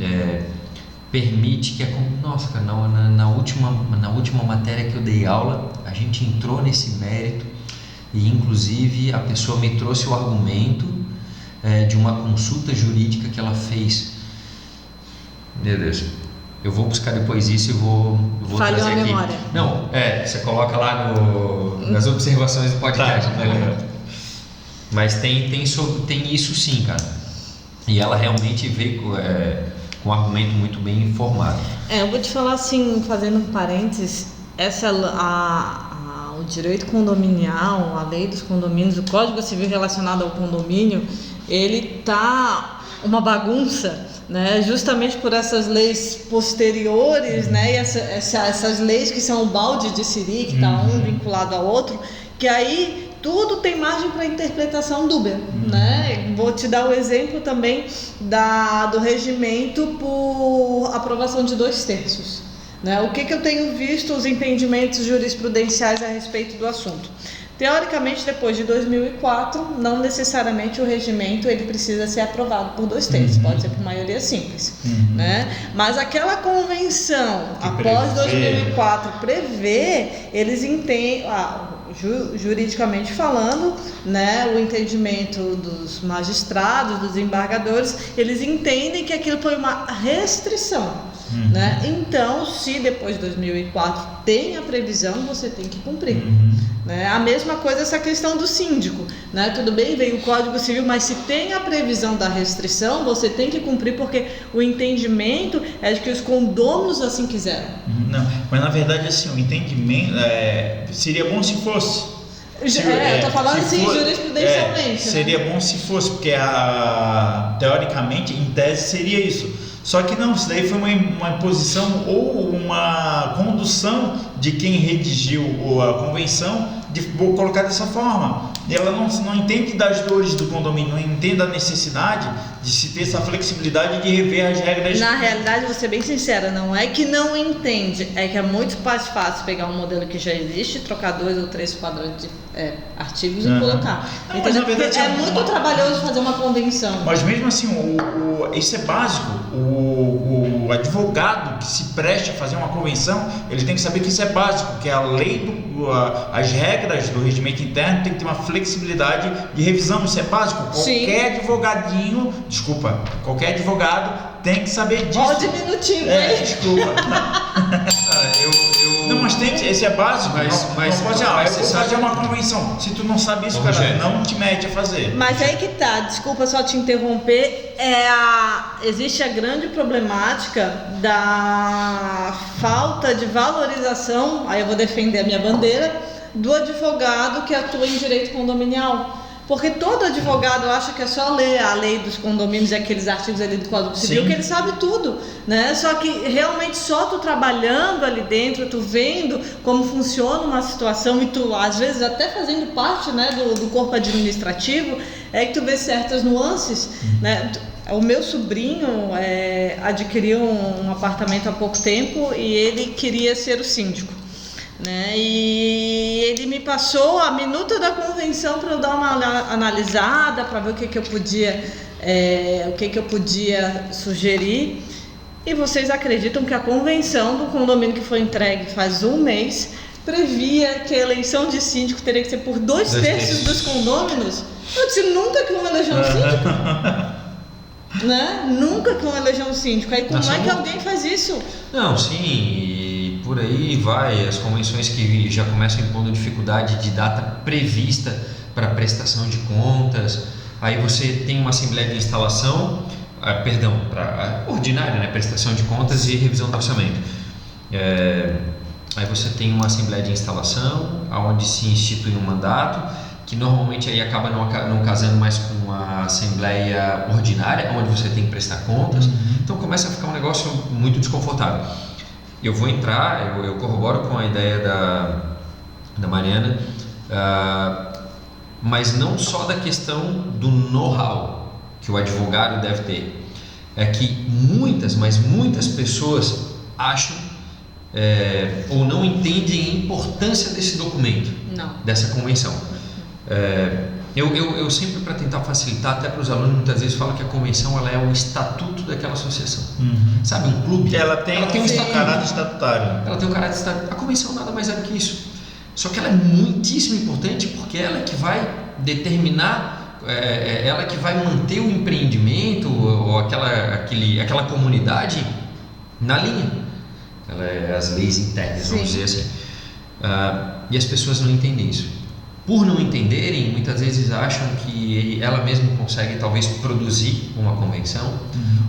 permite que nossa, cara, na última matéria que eu dei aula, a gente entrou nesse mérito e inclusive a pessoa me trouxe o argumento de uma consulta jurídica que ela fez. Meu Deus, eu vou buscar depois isso e vou falhou trazer a aqui. memória. Não, você coloca lá nas observações do podcast. Tá. Mas tem isso sim, cara. E ela realmente veio com um argumento muito bem informado. Eu vou te falar assim, fazendo um parênteses, o direito condominial, a lei dos condomínios, o Código Civil relacionado ao condomínio, ele tá uma bagunça, né? Justamente por essas leis posteriores, né? E essas leis que são o balde de siri, que está um vinculado ao outro, que aí tudo tem margem para interpretação dúbia, né? Vou te dar o exemplo também do regimento por aprovação de 2/3. Né? O que eu tenho visto, os entendimentos jurisprudenciais a respeito do assunto. Teoricamente, depois de 2004, não necessariamente o regimento ele precisa ser aprovado por 2/3, pode ser por maioria simples. Né? Mas aquela convenção, após 2004, prevê, eles entendem, juridicamente falando, né, o entendimento dos magistrados, dos embargadores, eles entendem que aquilo foi uma restrição. Né? Então, se depois de 2004 tem a previsão, você tem que cumprir. Né? A mesma coisa essa questão do síndico, né? Tudo bem, vem o Código Civil, mas se tem a previsão da restrição, você tem que cumprir, porque o entendimento é de que os condôminos assim quiseram. Não, mas na verdade assim, o entendimento seria bom se fosse. Eu estou falando assim jurisprudencialmente. Seria bom se fosse, porque teoricamente, em tese, seria isso. Só que não, isso daí foi uma imposição ou uma condução de quem redigiu a convenção de colocar dessa forma. Ela não entende das dores do condomínio, não entende da necessidade de se ter essa flexibilidade de rever as regras. Na realidade, vou ser bem sincera, não é que não entende, é que é muito mais fácil pegar um modelo que já existe, trocar 2 ou 3 quadros de artigos e colocar. Não, mas na verdade, é muito trabalhoso fazer uma convenção. Mas mesmo assim, isso é básico. O advogado que se preste a fazer uma convenção, ele tem que saber que isso é básico, que a lei, as regras do regimento interno tem que ter uma flexibilidade de revisão, isso é básico. Qualquer advogado tem que saber disso. Ó, diminutivo, hein? Desculpa. Não, mas tem que, esse é básico. Mas pode fazer uma convenção. Se tu não sabe isso, cara, não te mete a fazer. Mas aí que tá, desculpa só te interromper, existe a grande problemática da falta de valorização, aí eu vou defender a minha bandeira, do advogado que atua em direito condominial. Porque todo advogado acha que é só ler a lei dos condomínios e aqueles artigos ali do Código Civil, que ele sabe tudo, né? Só que realmente só tu trabalhando ali dentro, tu vendo como funciona uma situação e tu, às vezes, até fazendo parte, né, do corpo administrativo, é que tu vê certas nuances, né? O meu sobrinho adquiriu um apartamento há pouco tempo e ele queria ser o síndico, né? E ele me passou a minuta da convenção para eu dar uma analisada, para ver o que eu podia sugerir. E vocês acreditam que a convenção do condomínio que foi entregue faz um mês previa que a eleição de síndico teria que ser por 2/3 dos condôminos? Eu disse, nunca que vão eleger um síndico. Né? Nunca que vão eleger um síndico. Aí como é que alguém faz isso? Não, sim, e por aí vai. As convenções que já começam impondo dificuldade de data prevista para prestação de contas. Aí você tem uma assembleia de instalação, para ordinária, né? Prestação de contas e revisão do orçamento. Aí você tem uma assembleia de instalação, onde se institui um mandato, que normalmente aí acaba não casando mais com a assembleia ordinária, onde você tem que prestar contas. Então começa a ficar um negócio muito desconfortável. Eu vou entrar, eu corroboro com a ideia da Mariana, mas não só da questão do know-how que o advogado deve ter. É que muitas pessoas acham ou não entendem a importância desse documento, dessa convenção. Eu sempre, para tentar facilitar até para os alunos, muitas vezes falo que a convenção ela é o estatuto daquela associação. Sabe, um clube? Ela tem um caráter estatutário. Ela tem um caráter estatutário. A convenção nada mais é do que isso. Só que ela é muitíssimo importante porque ela é que vai determinar, ela é que vai manter o empreendimento ou aquela comunidade na linha. Ela é as leis internas, vamos dizer assim. E as pessoas não entendem isso. Por não entenderem, muitas vezes acham que ela mesma consegue talvez produzir uma convenção,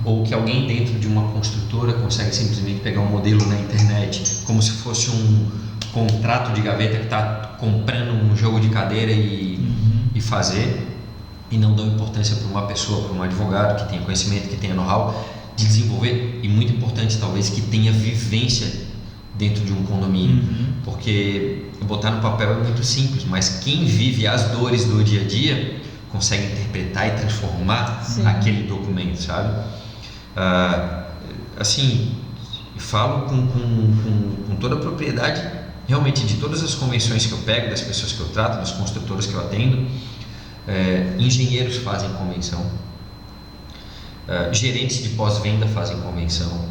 ou que alguém dentro de uma construtora consegue simplesmente pegar um modelo na internet como se fosse um contrato de gaveta que está comprando um jogo de cadeira e fazer, e não dão importância para uma pessoa, para um advogado que tenha conhecimento, que tenha know-how de desenvolver, e muito importante talvez que tenha vivência dentro de um condomínio, porque botar no papel é muito simples, mas quem vive as dores do dia a dia consegue interpretar e transformar aquele documento, sabe? Assim, falo com toda a propriedade, realmente, de todas as convenções que eu pego, das pessoas que eu trato, dos construtores que eu atendo. Engenheiros fazem convenção, gerentes de pós-venda fazem convenção,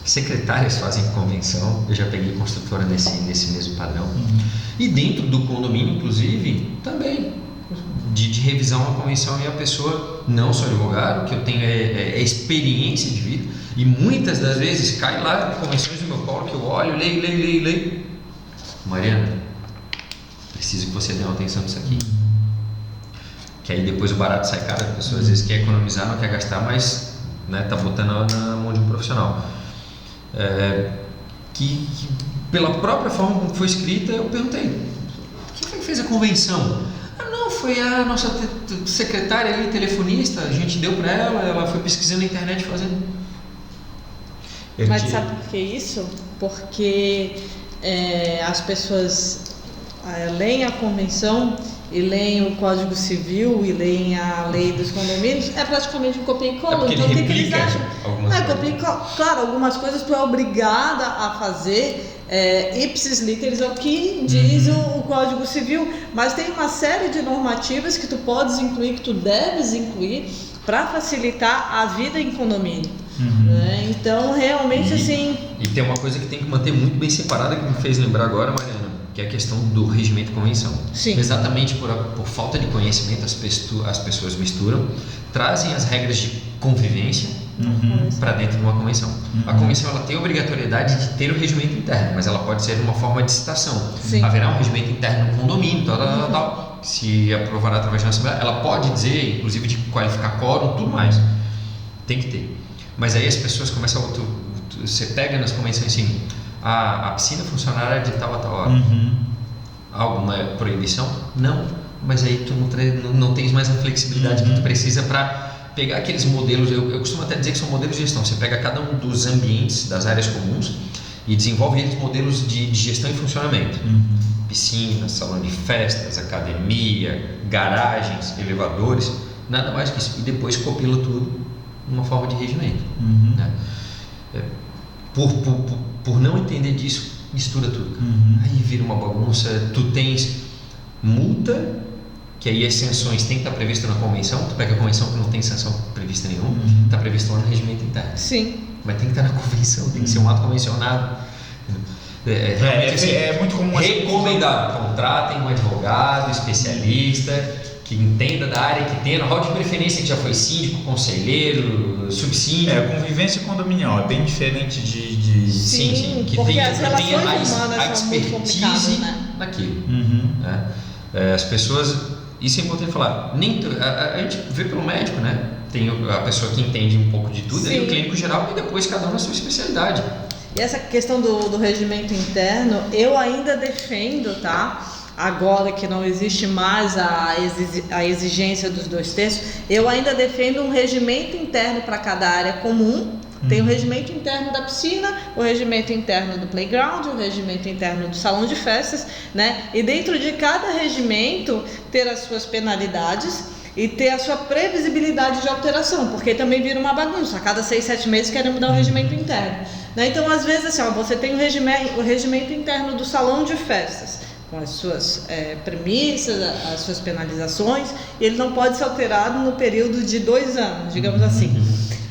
secretárias fazem convenção. Eu já peguei construtora nesse mesmo padrão. E dentro do condomínio, inclusive, também de revisar uma convenção, e a pessoa, não sou advogado, que eu tenho experiência de vida, e muitas das vezes cai lá convenções no meu colo que eu olho, leio. Mariana, preciso que você dê uma atenção nisso aqui. Que aí depois o barato sai caro. A pessoa às vezes quer economizar, não quer gastar, mas tá botando na mão de um profissional. Que pela própria forma como foi escrita, eu perguntei: quem foi que fez a convenção? Não, foi a nossa secretária ali, telefonista, a gente deu para ela foi pesquisando na internet fazendo. Mas sabe por que isso? Porque as pessoas leem a convenção e leem o Código Civil e leem a lei dos condomínios, é praticamente um copia e cola. Então o que eles acham? Copia e cola. Claro, algumas coisas tu é obrigada a fazer, ipsis literis, é o que diz o Código Civil, mas tem uma série de normativas que tu podes incluir, que tu deves incluir para facilitar a vida em condomínio. Então, realmente, assim... E tem uma coisa que tem que manter muito bem separada, que me fez lembrar agora, Mariana, que é a questão do regimento de convenção. Sim. Exatamente por falta de conhecimento, as pessoas misturam, trazem as regras de convivência para dentro de uma convenção. A convenção ela tem a obrigatoriedade de ter o regimento interno, mas ela pode ser uma forma de citação. Sim. Haverá um regimento interno no condomínio, tal. Se aprovar através de uma assembleia, ela pode dizer, inclusive, de qualificar quórum, tudo mais. Tem que ter. Mas aí as pessoas começam você pega nas convenções assim, a piscina funcionará de tal a tal hora. Alguma proibição? Não. Mas aí tu não tens mais a flexibilidade que tu precisa para pegar aqueles modelos. Eu costumo até dizer que são modelos de gestão. Você pega cada um dos ambientes, das áreas comuns, e desenvolve eles modelos de gestão e funcionamento. Piscina, salão de festas, academia, garagens, elevadores. nada mais que isso. E depois compila tudo numa forma de regimento. Né? Por não entender disso, mistura tudo. Aí vira uma bagunça. Tu tens multa, que aí as sanções têm que estar previstas na convenção. Tu pega a convenção que não tem sanção prevista nenhuma, está previsto lá no regimento interno. Sim. Mas tem que estar na convenção, tem que ser um ato convencionado. É muito comum. Recomendado, contratem um advogado especialista que entenda da área, que tenha know-how de preferência, que já foi síndico, conselheiro, subsíndico. Convivência condominial é bem diferente de... Sim, que porque tenha as relações a humanas são muito complicadas, expertise né? naquilo. Né? As pessoas, isso é importante falar, a gente vê pelo médico, né? Tem a pessoa que entende um pouco de tudo, e o clínico geral, e depois cada um na sua especialidade. E essa questão do regimento interno, eu ainda defendo, tá? Agora que não existe mais a exigência dos 2/3, eu ainda defendo um regimento interno para cada área comum. Tem o regimento interno da piscina, o regimento interno do playground, o regimento interno do salão de festas, né? E dentro de cada regimento ter as suas penalidades e ter a sua previsibilidade de alteração, porque também vira uma bagunça. A cada 6, 7 meses querem mudar o regimento interno, né? Então, às vezes, assim, você tem o regimento interno do salão de festas, com as suas premissas, as suas penalizações, e ele não pode ser alterado no período de 2 anos, digamos assim.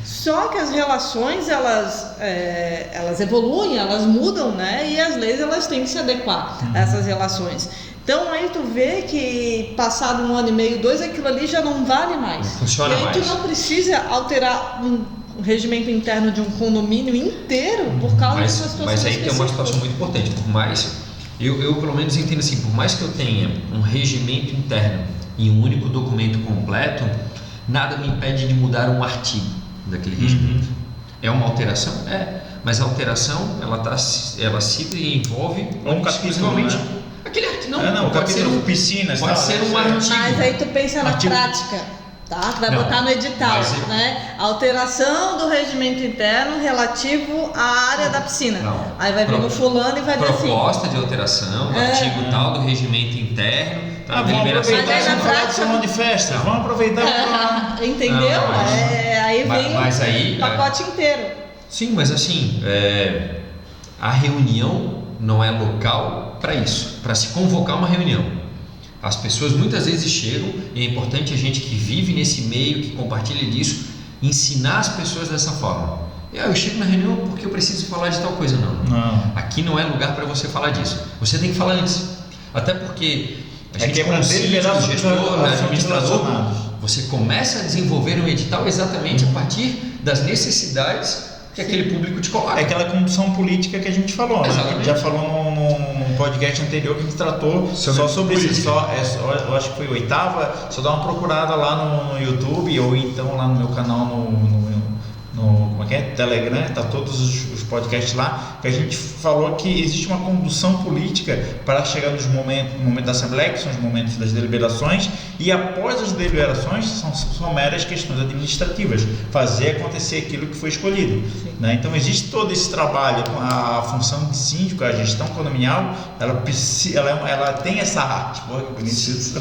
Só que as relações, elas evoluem, elas mudam, né? E as leis, elas têm que se adequar a essas relações. Então, aí tu vê que passado 1 ano e meio, 2, aquilo ali já não vale mais. Não funciona e aí mais. tu não precisa alterar um regimento interno de um condomínio inteiro por causa de uma situação Mas aí específica. tem uma situação muito importante. Por mais... Eu pelo menos entendo assim, por mais que eu tenha um regimento interno e um único documento completo, nada me impede de mudar um artigo daquele regimento. É uma alteração? Mas a alteração, ela se envolve Um capítulo, né? aquele artigo. Não, pode ser um piscinas, pode ser um artigo. Mas aí tu pensa na Artigo. prática, tá? Tu vai Não, botar no edital, mas né? Alteração do regimento interno relativo à área da piscina. Não. Aí vai vir no fulano e vai dizer assim. Proposta de alteração, artigo tal do regimento interno, Vamos deliberação. Mas aí aproveitar na esse falar de prática- salão de festa. Vamos aproveitar para... Entendeu? Não, mas- Aí vem mas aí, o pacote inteiro. Sim, mas assim, a reunião não é local para isso, para se convocar uma reunião. As pessoas muitas vezes chegam, e é importante a gente que vive nesse meio, que compartilha disso, ensinar as pessoas dessa forma. Eu chego na reunião porque eu preciso falar de tal coisa. Não. Aqui não é lugar para você falar disso. Você tem que falar antes. Até porque a gente, como síndico, gestor, administrador, você começa a desenvolver um edital exatamente a partir das necessidades que aquele público te coloca. É aquela condução política que a gente falou, né? Exatamente. A gente já falou num podcast anterior que a gente tratou só sobre isso. Eu acho que foi 8ª, só dá uma procurada lá no YouTube ou então lá no meu canal no como é que é? Telegram, tá todos os podcasts lá, que a gente falou que existe uma condução política para chegar no momento da Assembleia, que são os momentos das deliberações, e após as deliberações são meras questões administrativas, fazer acontecer aquilo que foi escolhido, né? Então existe todo esse trabalho, a função de síndico, a gestão condominial, ela tem essa arte. Pô, que bonito isso.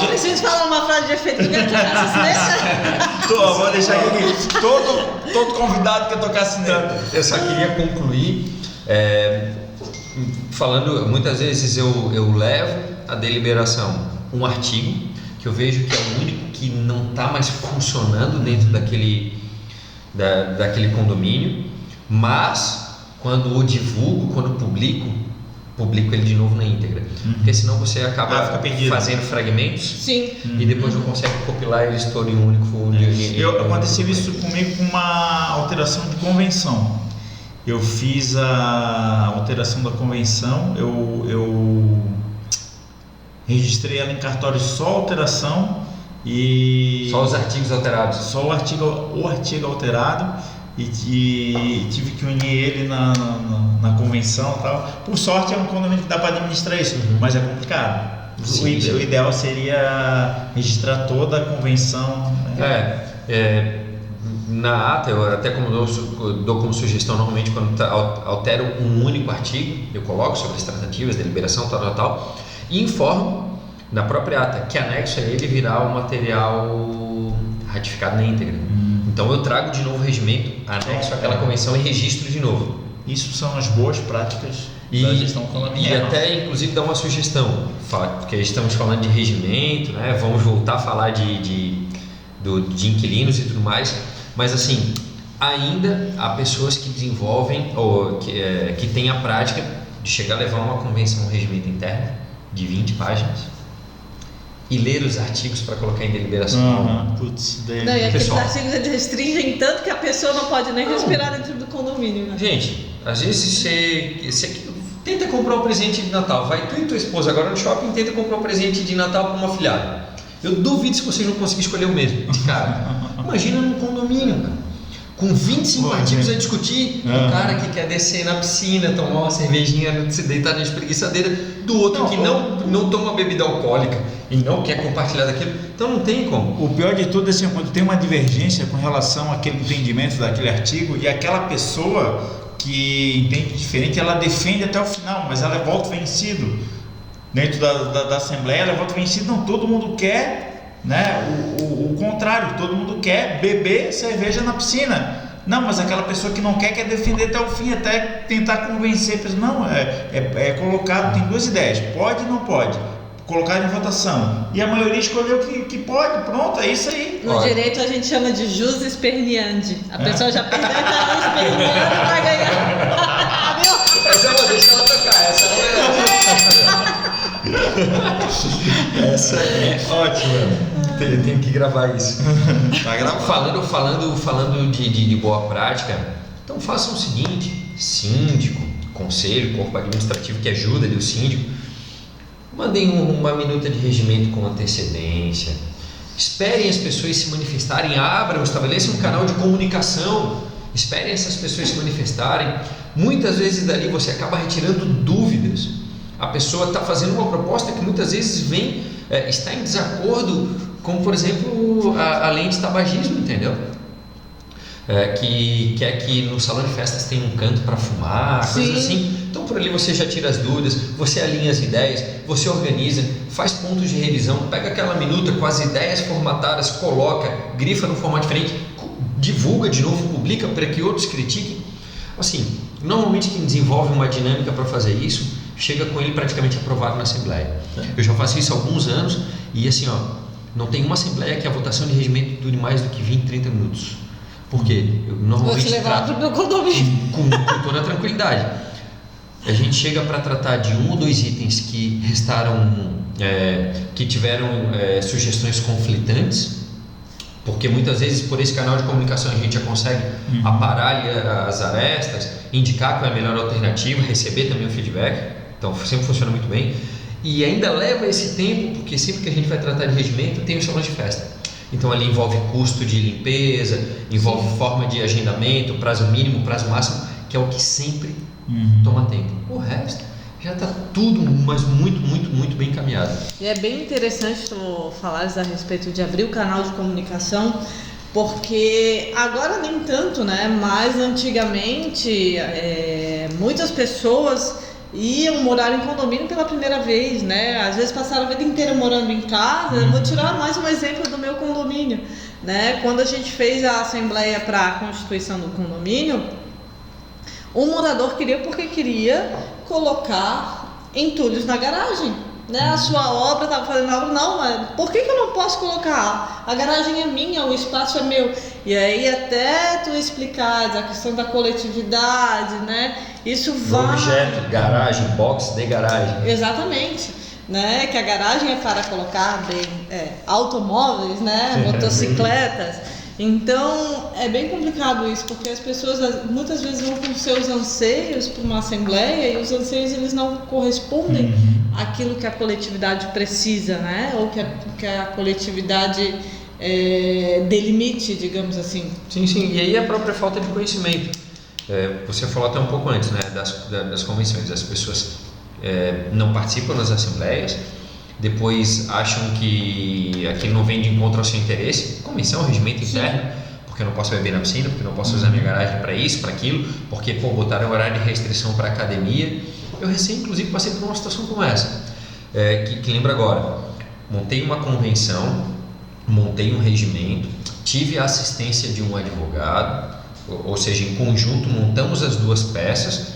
Eu preciso falar uma frase de efeito que eu tocasse nessa. Vou deixar aqui todo convidado que eu tocasse nele. Eu só queria concluir falando, muitas vezes eu levo a deliberação um artigo que eu vejo que é o único que não está mais funcionando dentro daquele condomínio, mas quando o divulgo, quando publico ele de novo na íntegra, porque senão você acaba fazendo fragmentos. Sim. E depois não consegue compilar eles todo em um único. Aconteceu isso comigo com uma alteração de convenção. Eu fiz a alteração da convenção, eu registrei ela em cartório só alteração e só os artigos alterados. Só o artigo alterado. E tive que unir ele na convenção e tal. Por sorte é um condomínio que dá para administrar isso, mas é complicado. Sim. O ideal seria registrar toda a convenção. Na ata, eu até dou como sugestão, normalmente quando altero um único artigo, eu coloco sobre as tratativas, deliberação, tal, e informo na própria ata, que anexa a ele virar o material ratificado na íntegra. Então eu trago de novo o regimento, anexo aquela convenção e registro de novo. Isso são as boas práticas da gestão condominial. E até inclusive dar uma sugestão, porque estamos falando de regimento, né? Vamos voltar a falar de inquilinos e tudo mais, mas assim, ainda há pessoas que desenvolvem ou que têm a prática de chegar a levar uma convenção, um regimento interno de 20 páginas e ler os artigos para colocar em deliberação. Putz, Não, e aqueles Pessoal, artigos eles restringem tanto que a pessoa não pode nem respirar dentro do condomínio, né? gente, às vezes você tenta comprar um presente de Natal, vai tu e tua esposa agora no shopping e tenta comprar um presente de Natal para uma afilhada. Eu duvido se vocês não conseguirem escolher o mesmo. Cara, imagina num condomínio, cara, com 25 artigos a discutir, o cara que quer descer na piscina, tomar uma cervejinha, se deitar na espreguiçadeira, do outro que não toma bebida alcoólica e não quer compartilhar daquilo. Então não tem como. O pior de tudo é assim, quando tem uma divergência com relação àquele entendimento daquele artigo e aquela pessoa que entende diferente, ela defende até o final, mas ela volta vencido. Dentro da Assembleia, ela volta vencido. Não, todo mundo quer, né, o contrário, todo mundo quer beber cerveja na piscina. Não, mas aquela pessoa que não quer defender até o fim, até tentar convencer. Não, é colocado, tem duas ideias, pode e não pode. Colocar em votação. E a maioria escolheu que pode, pronto, é isso aí. No direito a gente chama de jus esperneandi. A pessoa já perdeu e tá esperneando pra ganhar. Viu? Essa eu vou deixar ela tocar, essa é ótima. Tenho que gravar isso. Tá gravado. Falando de boa prática, então façam o seguinte: síndico, conselho, corpo administrativo que ajuda ali o síndico, mandem uma minuta de regimento com antecedência, esperem as pessoas se manifestarem, estabeleçam um canal de comunicação, esperem essas pessoas se manifestarem. Muitas vezes dali você acaba retirando dúvidas. A pessoa está fazendo uma proposta que muitas vezes está em desacordo, como por exemplo a lei de tabagismo, entendeu? Que quer que no salão de festas tenha um canto para fumar, coisas assim. Então por ali você já tira as dúvidas, você alinha as ideias, você organiza, faz pontos de revisão, pega aquela minuta com as ideias formatadas, coloca, grifa no formato diferente, divulga de novo, publica para que outros critiquem. Assim, normalmente quem desenvolve uma dinâmica para fazer isso, chega com ele praticamente aprovado na Assembleia. Eu já faço isso há alguns anos e assim, não tem uma Assembleia que a votação de regimento dure mais do que 20, 30 minutos. Por quê? Eu normalmente trato com toda a tranquilidade. A gente chega para tratar de um ou dois itens que restaram, que tiveram sugestões conflitantes, porque muitas vezes por esse canal de comunicação a gente já consegue aparar ali as arestas, indicar qual é a melhor alternativa, receber também o feedback, então sempre funciona muito bem. E ainda leva esse tempo, porque sempre que a gente vai tratar de regimento tem os salões de festa. Então ali envolve custo de limpeza, envolve forma de agendamento, prazo mínimo, prazo máximo, que é o que sempre toma tempo. O resto já está tudo, mas muito, muito, muito bem encaminhado. E é bem interessante tu falares a respeito de abrir o canal de comunicação, porque agora nem tanto, né? Mas antigamente muitas pessoas iam morar em condomínio pela primeira vez, né? Às vezes passaram a vida inteira morando em casa. Eu vou tirar mais um exemplo do meu condomínio, né? Quando a gente fez a assembleia para a constituição do condomínio, um morador queria colocar entulhos na garagem, né? A sua obra estava fazendo obra, não, mas por que eu não posso colocar? A garagem é minha, o espaço é meu. E aí até tu explicares a questão da coletividade, né? Isso vai... Objeto, garagem, box de garagem. Exatamente, né? Que a garagem é para colocar automóveis, né? Motocicletas. Então é bem complicado isso, porque as pessoas muitas vezes vão com seus anseios para uma assembleia e os anseios eles não correspondem àquilo que a coletividade precisa, né? Ou que a coletividade delimite, digamos assim. Sim, e aí a própria falta de conhecimento. Você falou até um pouco antes, né, das convenções. As pessoas não participam das assembleias, depois acham que aquilo não vem de encontro ao seu interesse. Convenção, regimento interno, porque eu não posso beber na piscina, porque eu não posso usar minha garagem para isso, para aquilo, porque botaram horário de restrição para academia. Eu inclusive passei por uma situação como essa, que lembro agora. montei uma convenção, montei um regimento, tive a assistência de um advogado, ou seja, em conjunto montamos as duas peças,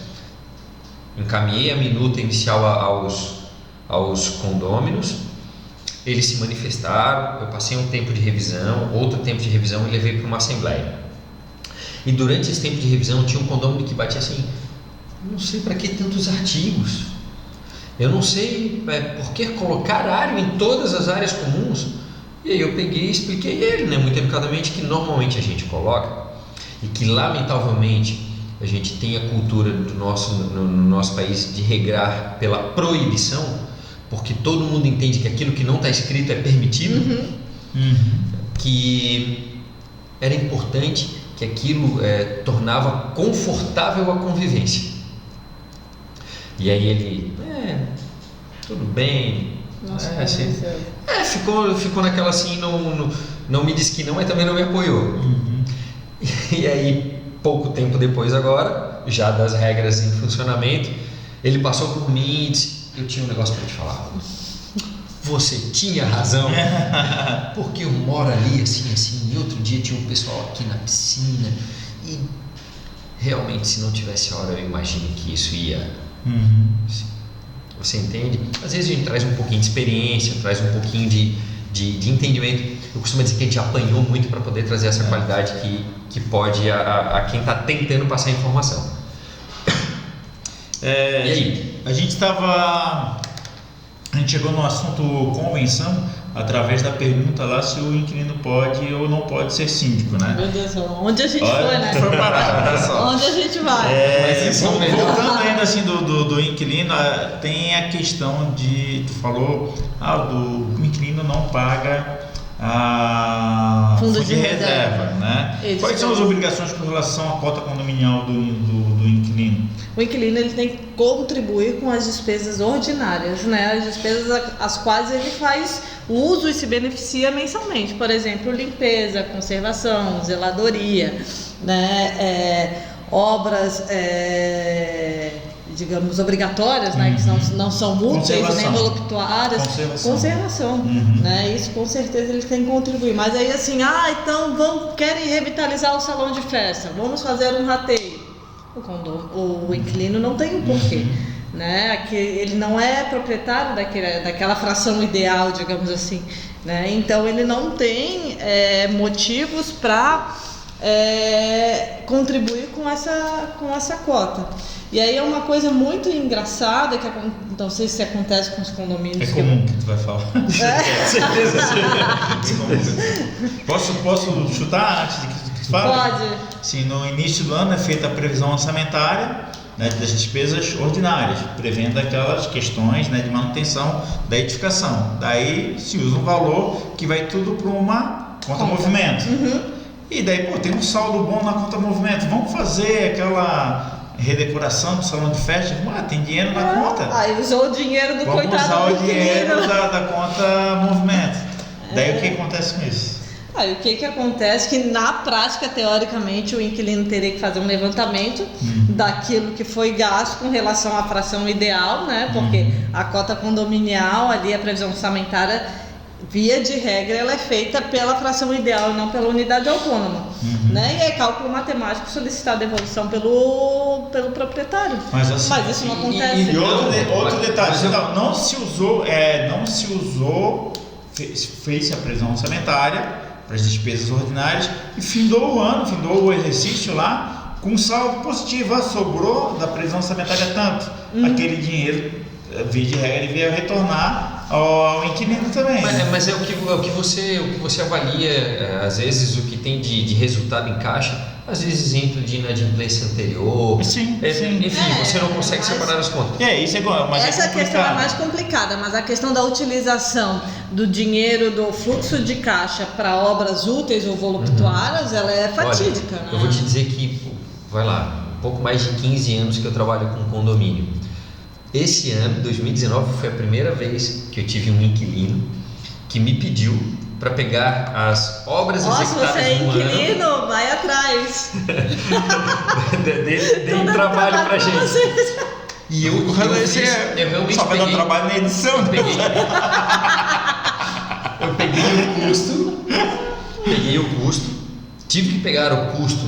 encaminhei a minuta inicial aos condôminos, eles se manifestaram, eu passei um tempo de revisão, outro tempo de revisão e levei para uma assembleia. E durante esse tempo de revisão tinha um condômino que batia assim: não sei para que tantos artigos, eu não sei por que colocar área em todas as áreas comuns. E aí eu peguei e expliquei a ele, né, muito educadamente, que normalmente a gente coloca e que lamentavelmente a gente tem a cultura no nosso país de regrar pela proibição, porque todo mundo entende que aquilo que não está escrito é permitido, que era importante, que aquilo tornava confortável a convivência. E aí ele, tudo bem. Nossa, ficou naquela assim, não me disse que não, mas também não me apoiou. E aí, pouco tempo depois agora, já das regras em funcionamento, ele passou por mim e disse: eu tinha um negócio para te falar. Você tinha razão, porque eu moro ali assim, e outro dia tinha um pessoal aqui na piscina, e realmente se não tivesse hora eu imagino que isso ia... Você entende? Às vezes a gente traz um pouquinho de experiência, traz um pouquinho de entendimento. Eu costumo dizer que a gente apanhou muito para poder trazer essa qualidade que pode a quem está tentando passar a informação. E aí? A gente chegou no assunto convenção através da pergunta lá se o inquilino pode ou não pode ser síndico, né? Meu Deus, onde a gente foi, né? Foi parar, pessoal. Onde a gente vai? Voltando ainda assim do inquilino, tem a questão de, tu falou, o inquilino não paga a fundo de reserva, né? Quais são as obrigações com relação à cota condominial do inquilino? O inquilino ele tem que contribuir com as despesas ordinárias, né? As despesas as quais ele faz uso e se beneficia mensalmente. Por exemplo, limpeza, conservação, zeladoria, né? Obras, digamos, obrigatórias, né? Que não são múltiplas nem voluptuárias. Conservação. Né? Isso com certeza ele tem que contribuir. Mas aí assim, então querem revitalizar o salão de festa, vamos fazer um rateio. O inquilino não tem um porquê, né? Ele não é proprietário daquela fração ideal, digamos assim, né? Então ele não tem motivos para contribuir com essa cota. E aí é uma coisa muito engraçada que não sei se acontece com os condomínios. É comum que tu vai falar. Certeza. Posso chutar antes de que tu fale? Pode. Sim, no início do ano é feita a previsão orçamentária, né, das despesas ordinárias, prevendo aquelas questões, né, de manutenção da edificação. Daí se usa um valor que vai tudo para uma conta movimento. E daí, tem um saldo bom na conta movimento, vamos fazer aquela redecoração do salão de festa, tem dinheiro na conta. Aí usou o dinheiro do coitado do inquilino. Vamos usar o dinheiro da conta movimento. Daí o que acontece com isso? Aí o que acontece que na prática, teoricamente, o inquilino teria que fazer um levantamento daquilo que foi gasto com relação à fração ideal, né? Porque a cota condominial, ali a previsão orçamentária, via de regra, ela é feita pela fração ideal e não pela unidade autônoma, né? E é cálculo matemático solicitar a devolução pelo proprietário. Mas isso não acontece. E outro detalhe, não se usou, fez a previsão orçamentária para as despesas ordinárias e findou o exercício lá com saldo positivo. Sobrou da previsão orçamentária tanto. Aquele dinheiro, via de regra, ele veio retornar ao inquilino também. Mas é o que você avalia, às vezes o que tem de resultado em caixa, às vezes entra de inadimplência anterior. Sim. Enfim, você não consegue separar as contas. Essa questão é mais complicada, mas a questão da utilização do dinheiro do fluxo de caixa para obras úteis ou voluptuárias, ela é fatídica. Olha, eu vou te dizer que, vai lá, um pouco mais de 15 anos que eu trabalho com condomínio. Esse ano, 2019, foi a primeira vez que eu tive um inquilino que me pediu para pegar as obras executadas você é inquilino, vai atrás. Dei um trabalho pra gente. Vocês. E eu realmente só vai dar trabalho na edição. peguei o custo, tive que pegar o custo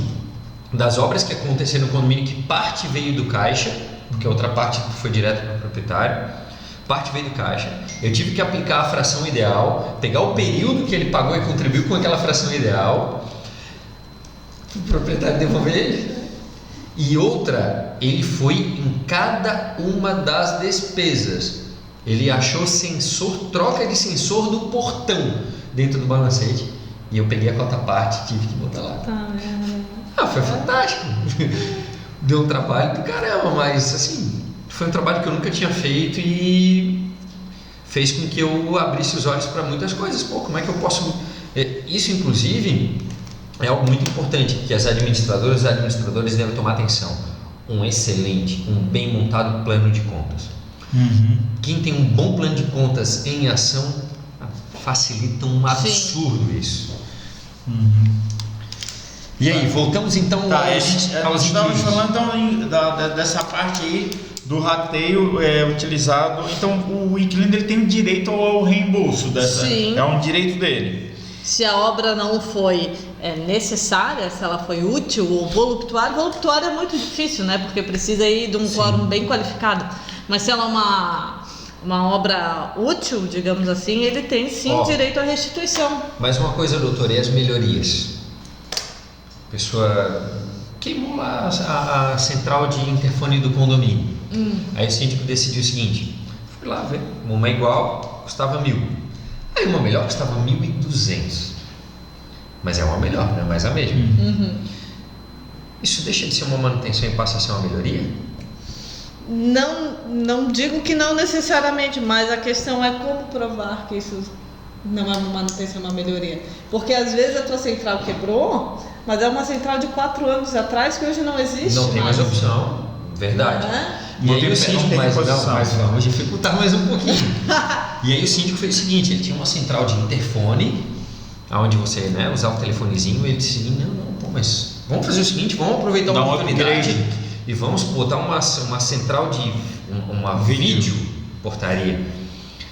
das obras que aconteceram no condomínio, que parte veio do caixa, porque a outra parte foi direto para o proprietário, parte veio do caixa. Eu tive que aplicar a fração ideal, pegar o período que ele pagou e contribuiu com aquela fração ideal, o proprietário devolver. E outra, ele foi em cada uma das despesas. Ele achou sensor, troca de sensor do portão dentro do balancete, e eu peguei a cota parte, tive que botar lá. Foi fantástico. Deu um trabalho do caramba, mas assim, foi um trabalho que eu nunca tinha feito e fez com que eu abrisse os olhos para muitas coisas. Como é que eu posso... Isso, inclusive, é algo muito importante que as administradoras e administradores devem tomar atenção. Um excelente, um bem montado plano de contas. Quem tem um bom plano de contas em ação facilita um absurdo isso. E aí, voltamos então aos estamos falando então dessa parte aí do rateio utilizado. Então o inquilino ele tem direito ao reembolso dessa. Sim. É um direito dele. Se a obra não foi necessária, se ela foi útil ou voluptuário é muito difícil, né? Porque precisa aí de um quórum bem qualificado. Mas se ela é uma obra útil, digamos assim, ele tem sim direito à restituição. Mais uma coisa, doutor, e as melhorias? A pessoa queimou lá a central de interfone do condomínio. Aí o síndico decidiu o seguinte: fui lá ver, uma igual custava 1.000, aí uma melhor custava 1.200, mas é uma melhor, não é mais a mesma. Isso deixa de ser uma manutenção e passa a ser uma melhoria? Não digo que não necessariamente, mas a questão é como provar que isso não é uma manutenção, é uma melhoria. Porque às vezes a tua central quebrou, mas é uma central de 4 anos atrás que hoje não existe. Não tem mais opção, verdade. E Não aí tem, o síndico, mas vamos dificultar mais um pouquinho. E aí o síndico fez o seguinte: ele tinha uma central de interfone, onde você usava o telefonezinho, ele disse: não, mas vamos fazer o seguinte, vamos aproveitar uma oportunidade e vamos botar uma central de uma vídeo portaria.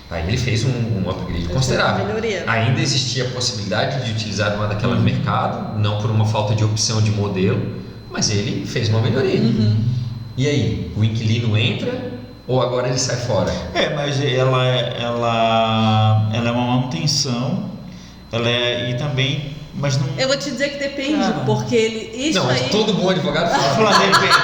Aí ele fez um upgrade considerável. Ainda existia a possibilidade de utilizar uma daquela no mercado, não por uma falta de opção de modelo, mas ele fez uma melhoria. E aí, o inquilino entra ou agora ele sai fora? Mas ela é uma manutenção, e também, mas não... Eu vou te dizer que depende, porque todo bom advogado fala depende.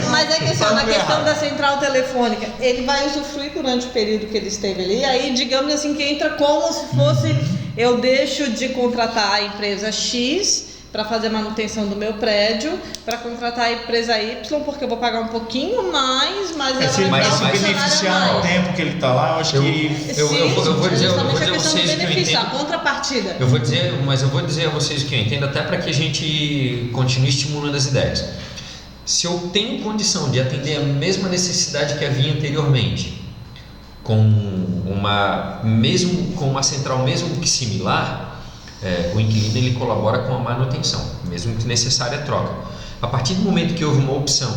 Mas é que assim, na questão da central telefônica, ele vai usufruir durante o período que ele esteve ali, aí digamos assim que entra como se fosse, eu deixo de contratar a empresa X para fazer manutenção do meu prédio, para contratar a empresa Y, porque eu vou pagar um pouquinho mais, mas ela vai dar um beneficiar no tempo que ele está lá, eu acho que... Eu vou dizer a vocês que eu entendo. A contrapartida. Eu vou dizer a vocês que eu entendo, até para que a gente continue estimulando as ideias. Se eu tenho condição de atender a mesma necessidade que havia anteriormente, com uma central mesmo que similar, o inquilino ele colabora com a manutenção, mesmo que necessária a troca. A partir do momento que houve uma opção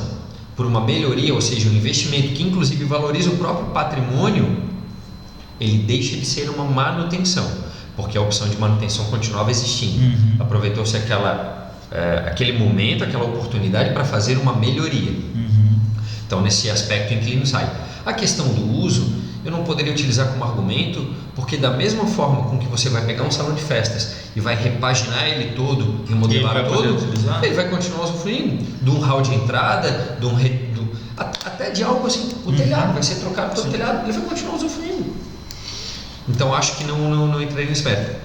por uma melhoria, ou seja, um investimento que inclusive valoriza o próprio patrimônio, ele deixa de ser uma manutenção, porque a opção de manutenção continuava existindo. Aproveitou-se aquele momento, aquela oportunidade para fazer uma melhoria. Então, nesse aspecto, o inquilino sai. A questão do uso, eu não poderia utilizar como argumento, porque da mesma forma com que você vai pegar um salão de festas e vai repaginar ele todo, remodelar todo, ele vai continuar usufruindo de um hall de entrada, até de algo assim, o telhado vai ser trocado todo o telhado, ele vai continuar usufruindo. Então acho que não entrei no aspecto.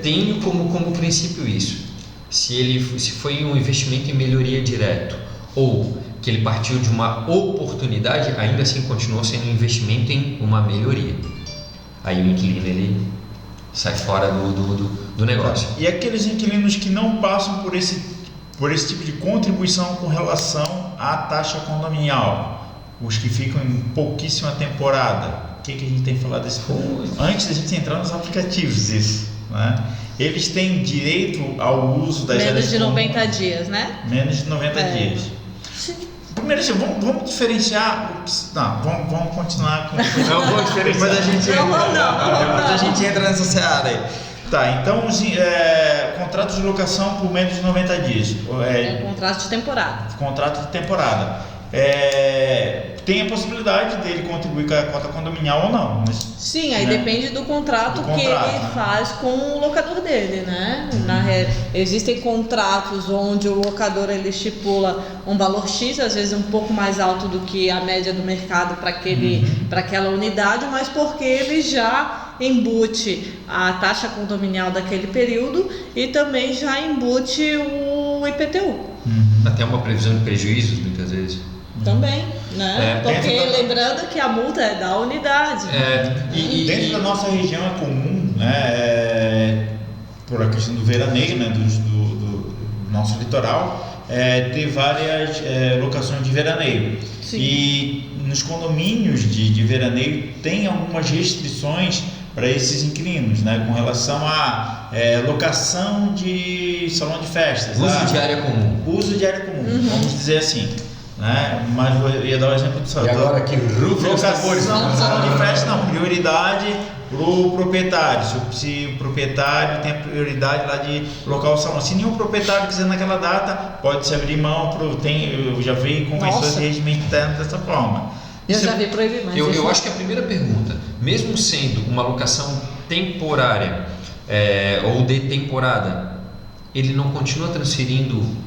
Tenho como princípio isso. Se foi um investimento em melhoria direto ou que ele partiu de uma oportunidade, ainda assim continuou sendo um investimento em uma melhoria. Aí o inquilino ele sai fora do negócio. E aqueles inquilinos que não passam por esse tipo de contribuição com relação à taxa condominial, os que ficam em pouquíssima temporada, o que a gente tem que falar desse ponto? Antes da gente entrar nos aplicativos, isso, né? Eles têm direito ao uso das menos de 90 dias, né? Menos de 90 dias. Primeiro, assim, vamos diferenciar. Não, vamos continuar com. Não vou diferenciar. Depois a gente entra nessa seara aí. Tá, então contratos de locação por menos de 90 dias. Contrato de temporada. Contrato de temporada. Tem a possibilidade dele contribuir com a cota condominial ou não. Mas, sim, aí depende do contrato que ele faz com o locador dele, né? Existem contratos onde o locador ele estipula um valor X, às vezes um pouco mais alto do que a média do mercado para aquela unidade, mas porque ele já embute a taxa condominial daquele período e também já embute o IPTU. Até uma previsão de prejuízos, muitas vezes. Também, né? Porque lembrando que a multa é da unidade. Dentro da nossa região é comum, né, por a questão do veraneio, né, do nosso litoral, ter várias locações de veraneio. Sim. E nos condomínios de veraneio tem algumas restrições para esses inquilinos, né, com relação a locação de salão de festas. Uso de área comum. Uso de área comum, vamos dizer assim. Né? Mas eu ia dar o exemplo do salão. E agora que rufem os tambores. Salão de festa, não, prioridade para o proprietário. Se o proprietário tem a prioridade lá de locar o salão. Se nenhum proprietário quiser naquela data, pode se abrir mão. Eu já vi convenções de regimento interno dessa forma. Eu já vi proibir mais. Eu acho que a primeira pergunta, mesmo sendo uma locação temporária ou de temporada, ele não continua transferindo?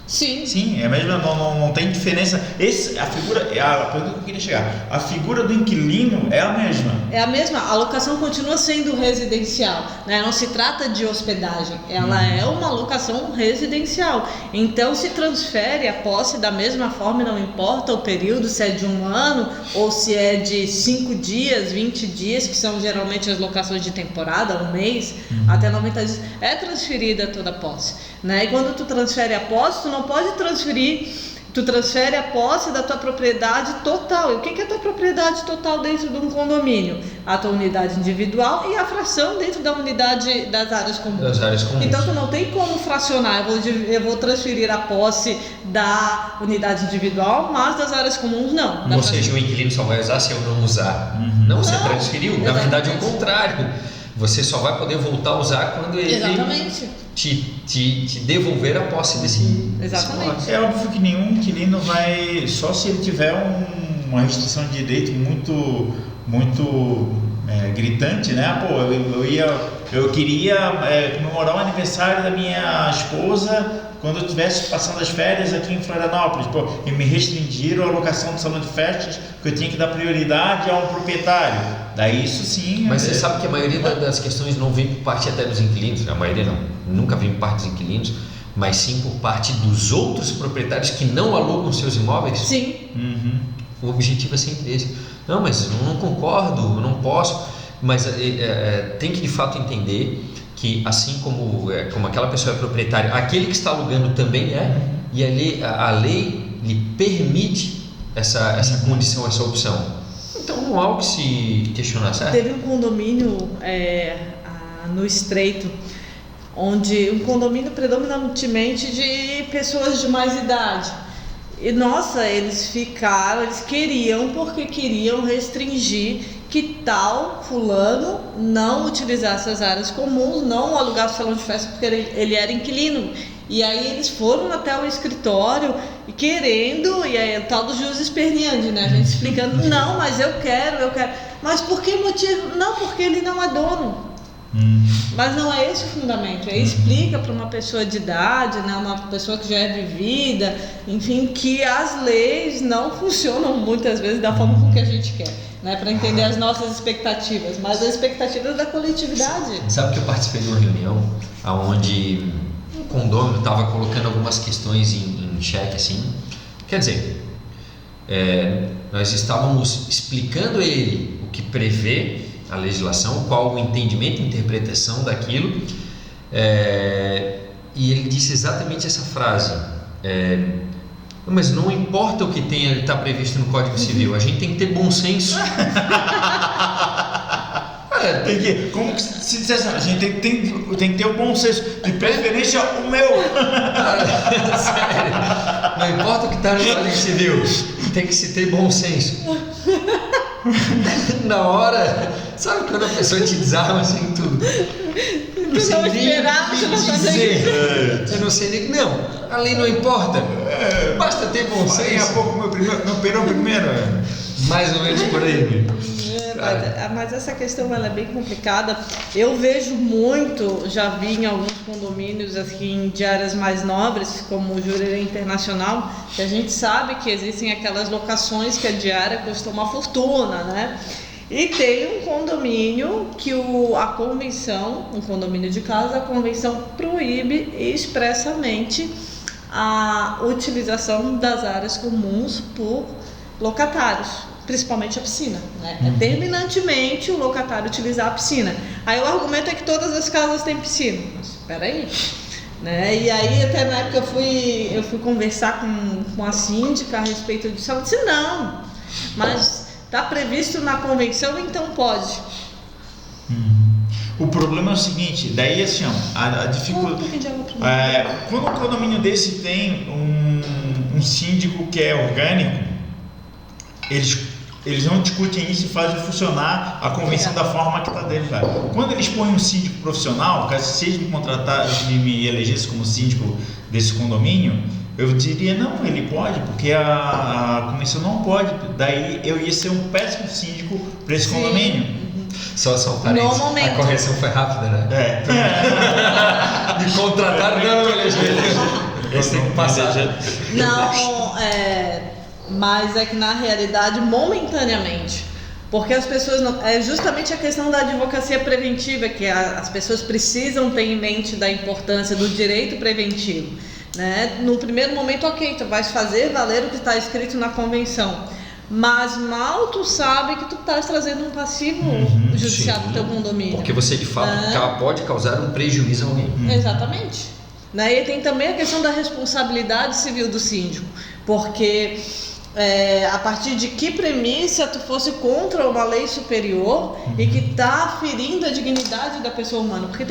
Sim, é mesmo, não tem diferença. A pergunta que eu queria chegar, a figura do inquilino é a mesma. É a mesma, a locação continua sendo residencial, né? Não se trata de hospedagem, ela é uma locação residencial. Então se transfere a posse da mesma forma, não importa o período, se é de 1 ano ou se é de 5 dias, 20 dias, que são geralmente as locações de temporada, 1 mês, até 90 dias, é transferida toda a posse, né? E quando tu transfere a posse, tu não pode transferir, tu transfere a posse da tua propriedade total. E o que é a tua propriedade total dentro de um condomínio? A tua unidade individual e a fração dentro da unidade das áreas comuns. Então tu não tem como fracionar, eu vou transferir a posse da unidade individual, mas das áreas comuns não. Ou seja, o inquilino só vai usar se eu não usar. Não, você transferiu, na verdade é o contrário. Você só vai poder voltar a usar quando ele te devolver a posse desse. Exatamente. É óbvio que nenhum inquilino vai, só se ele tiver uma restrição de direito muito gritante, né? Eu queria comemorar o aniversário da minha esposa quando eu estivesse passando as férias aqui em Florianópolis, e me restringiram a locação do salão de festas, porque eu tinha que dar prioridade a um proprietário. Daí isso sim. Mas você sabe que a maioria das questões não vem por parte até dos inquilinos, a maioria não, nunca vem por parte dos inquilinos, mas sim por parte dos outros proprietários que não alugam seus imóveis. Sim. O objetivo é sempre esse. Não, mas eu não concordo, eu não posso. Mas tem que de fato entender que assim como aquela pessoa é proprietária, aquele que está alugando também e a lei lhe permite essa condição, essa opção. Então não há o que se questionar, certo? Teve um condomínio no Estreito, onde um condomínio predominantemente de pessoas de mais idade. E nossa, eles queriam restringir que tal fulano não utilizasse as áreas comuns, não alugasse o salão de festa porque ele era inquilino. E aí eles foram até o escritório querendo, e aí o tal do juiz esperneante, né? A gente explicando, não, mas eu quero. Mas por que motivo? Não, porque ele não é dono. Mas não é esse o fundamento. Aí explica para uma pessoa de idade, né, uma pessoa que já é vivida, enfim, que as leis não funcionam muitas vezes da forma com que a gente quer, né, para entender as nossas expectativas, mas as expectativas da coletividade. Sabe que eu participei de uma reunião onde um condomínio estava colocando algumas questões em xeque, assim. Quer dizer, nós estávamos explicando a ele o que prevê a legislação, qual o entendimento e interpretação daquilo, e ele disse exatamente essa frase: mas não importa o que está previsto no Código Civil, a gente tem que ter bom senso. Como que se dissesse, a gente tem que ter o bom senso, de preferência o meu. Sério. Não importa o que está no Código Civil, tem que se ter bom senso. Na hora, sabe quando a pessoa te desarma assim tudo? Eu não sei nem o que dizer. Eu não sei nem. Não, a lei não importa. Basta ter bom senso. Daqui a pouco meu perão primeiro. Mais ou menos por aí. Mas essa questão ela é bem complicada. Eu vejo muito, já vi em alguns condomínios aqui de áreas mais nobres, como o Jurerê Internacional, que a gente sabe que existem aquelas locações que a diária custa uma fortuna, né? E tem um condomínio que a convenção, um condomínio de casa, a convenção proíbe expressamente a utilização das áreas comuns por locatários, principalmente a piscina, né? É terminantemente o locatário utilizar a piscina. Aí o argumento é que todas as casas têm piscina. Mas espera aí, né? E aí até na época eu fui conversar com a síndica a respeito disso. Ela disse, não, mas está previsto na convenção, então pode. O problema é o seguinte, daí assim, ó, a dificuldade. Quando um condomínio desse tem um síndico que é orgânico, eles não discutem isso e fazem funcionar a convenção da forma que está deles lá. Quando eles põem um síndico profissional, caso vocês me contratassem e me elegessem como síndico desse condomínio, eu diria, não, ele pode, porque a convenção não pode. Daí eu ia ser um péssimo síndico para esse condomínio. Só um parênteses, a correção foi rápida, né? Me contrataram, não, eleger. Esse tem que passar. Não, mas é que na realidade, momentaneamente, porque as pessoas não, é justamente a questão da advocacia preventiva, que as pessoas precisam ter em mente da importância do direito preventivo, né? No primeiro momento, ok, tu vais fazer valer o que está escrito na convenção, mas mal tu sabe que tu estás trazendo um passivo judicial para o teu condomínio. Porque você de fato pode causar um prejuízo a alguém. Exatamente. E tem também a questão da responsabilidade civil do síndico, porque a partir de que premissa tu fosse contra uma lei superior e que está ferindo a dignidade da pessoa humana, porque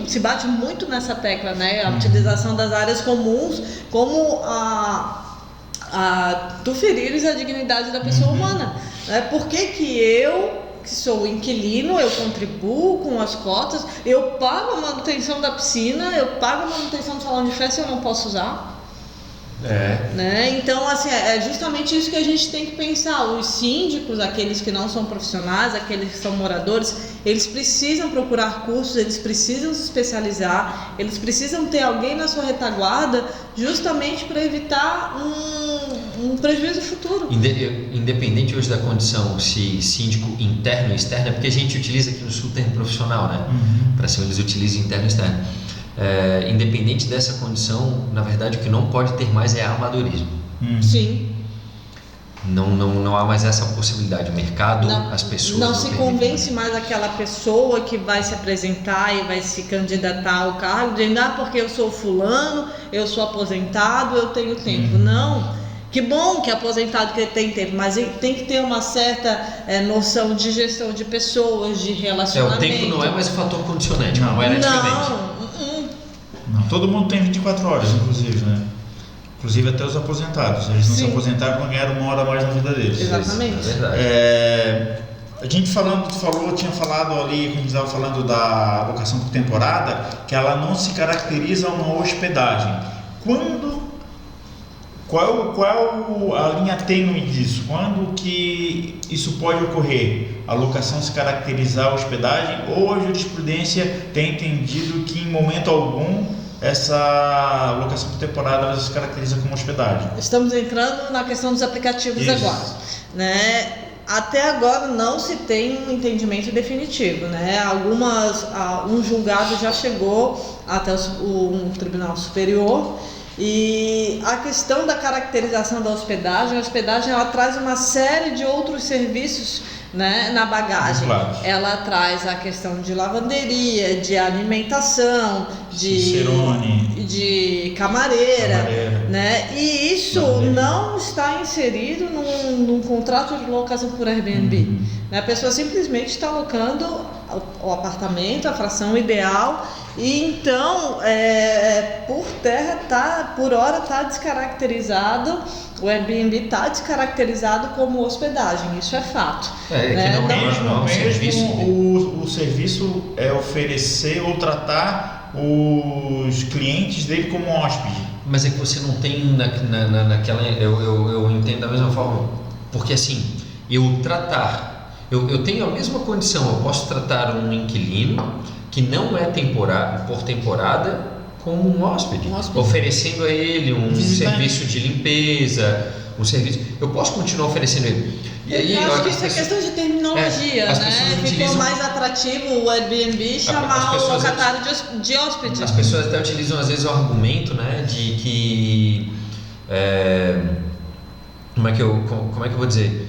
se bate muito nessa tecla, né? A utilização das áreas comuns como tu ferires a dignidade da pessoa humana, né? Por que eu, que sou o inquilino, eu contribuo com as cotas, eu pago a manutenção da piscina, eu pago a manutenção do salão de festa e eu não posso usar? Né? Então, assim, é justamente isso que a gente tem que pensar. Os síndicos, aqueles que não são profissionais, aqueles que são moradores, eles precisam procurar cursos, eles precisam se especializar, eles precisam ter alguém na sua retaguarda justamente para evitar um prejuízo futuro. Independente hoje da condição, se síndico interno ou externo, é porque a gente utiliza aqui no Sul o termo profissional, né? Para cima eles utilizam interno e externo. Independente dessa condição, na verdade o que não pode ter mais é amadorismo. Sim. Não há mais essa possibilidade. O mercado, as pessoas não se convence mais aquela pessoa que vai se apresentar e vai se candidatar ao cargo dizendo, porque eu sou fulano, eu sou aposentado, eu tenho tempo. Não. Que bom que é aposentado, que ele tem tempo, mas ele tem que ter uma certa noção de gestão de pessoas, de relacionamento. O tempo não é mais um fator condicionante, como era antigamente. Não, todo mundo tem 24 horas, inclusive, né? Inclusive até os aposentados. Eles não se aposentaram quando ganharam uma hora a mais na vida deles. Exatamente. É verdade. A gente tinha falado ali, quando estava falando da locação por temporada, que ela não se caracteriza uma hospedagem. Qual a linha tênue disso? Quando que isso pode ocorrer? A locação se caracterizar a hospedagem, ou a jurisprudência tem entendido que em momento algum essa locação por temporada ela se caracteriza como hospedagem? Estamos entrando na questão dos aplicativos agora, né? Até agora não se tem um entendimento definitivo, né? Um julgado já chegou até um tribunal superior. E a questão da caracterização da hospedagem, a hospedagem ela traz uma série de outros serviços, né, na bagagem. Claro. Ela traz a questão de lavanderia, de alimentação, de camareira, né? E isso não está inserido num contrato de locação por Airbnb. Né? A pessoa simplesmente está alocando o apartamento, a fração ideal, e então, por hora está descaracterizado, o Airbnb está descaracterizado como hospedagem, isso é fato. Que não é um serviço. O serviço é oferecer ou tratar os clientes dele como hóspede. Mas é que você não tem naquela. Eu entendo da mesma forma. Porque assim, eu tenho a mesma condição, eu posso tratar um inquilino que não é por temporada como um hóspede, oferecendo a ele um serviço de limpeza, eu posso continuar oferecendo ele. E aí, eu acho que isso é questão de terminologia, né? Ficou mais atrativo o Airbnb chamar o locatário de hóspede. As pessoas até utilizam às vezes o argumento, né, de que como é que eu vou dizer,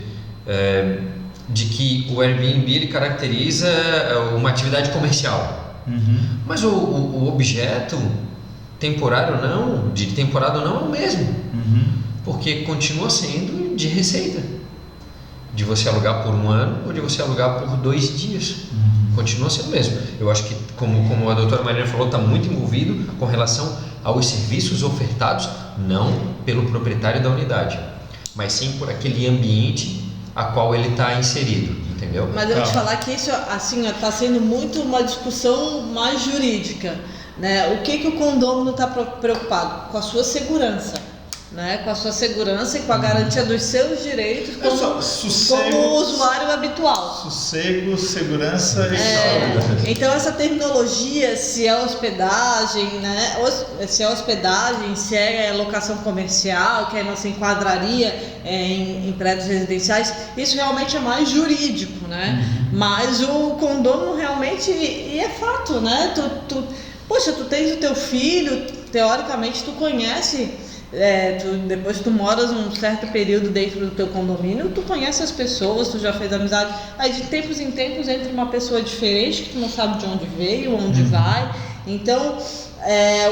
de que o Airbnb ele caracteriza uma atividade comercial. Mas o objeto temporário ou não, de temporada ou não, é o mesmo, porque continua sendo de receita, de você alugar por um ano ou de você alugar por 2 dias, continua sendo o mesmo. Eu acho que, como a doutora Mariana falou, está muito envolvido com relação aos serviços ofertados, não pelo proprietário da unidade, mas sim por aquele ambiente a qual ele está inserido, entendeu? Mas eu vou te falar que isso assim está sendo muito uma discussão mais jurídica, né? O que o condômino está preocupado? Com a sua segurança, né? Com a sua segurança e com a garantia dos seus direitos como usuário habitual. Sossego, segurança e saúde. Então essa terminologia, se é hospedagem, né? Se é hospedagem, se é locação comercial, que aí não se enquadraria em prédios residenciais, isso realmente é mais jurídico, né? Mas o condomínio realmente, e é fato, né? Tu tens o teu filho, teoricamente tu conhece, depois tu moras um certo período dentro do teu condomínio, tu conhece as pessoas, tu já fez amizade, aí de tempos em tempos entra uma pessoa diferente que tu não sabe de onde veio, onde vai, então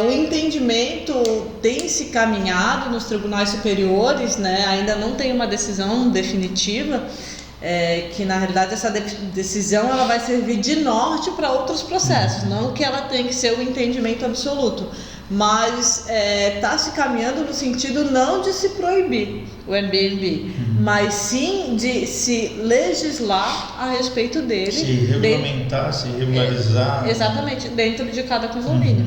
o entendimento tem se caminhado nos tribunais superiores, né? Ainda não tem uma decisão definitiva, que na realidade essa decisão ela vai servir de norte para outros processos, não que ela tenha que ser o entendimento absoluto, mas está se caminhando no sentido não de se proibir o Airbnb, mas sim de se legislar a respeito dele, se regulamentar, se regularizar, exatamente, dentro de cada condomínio.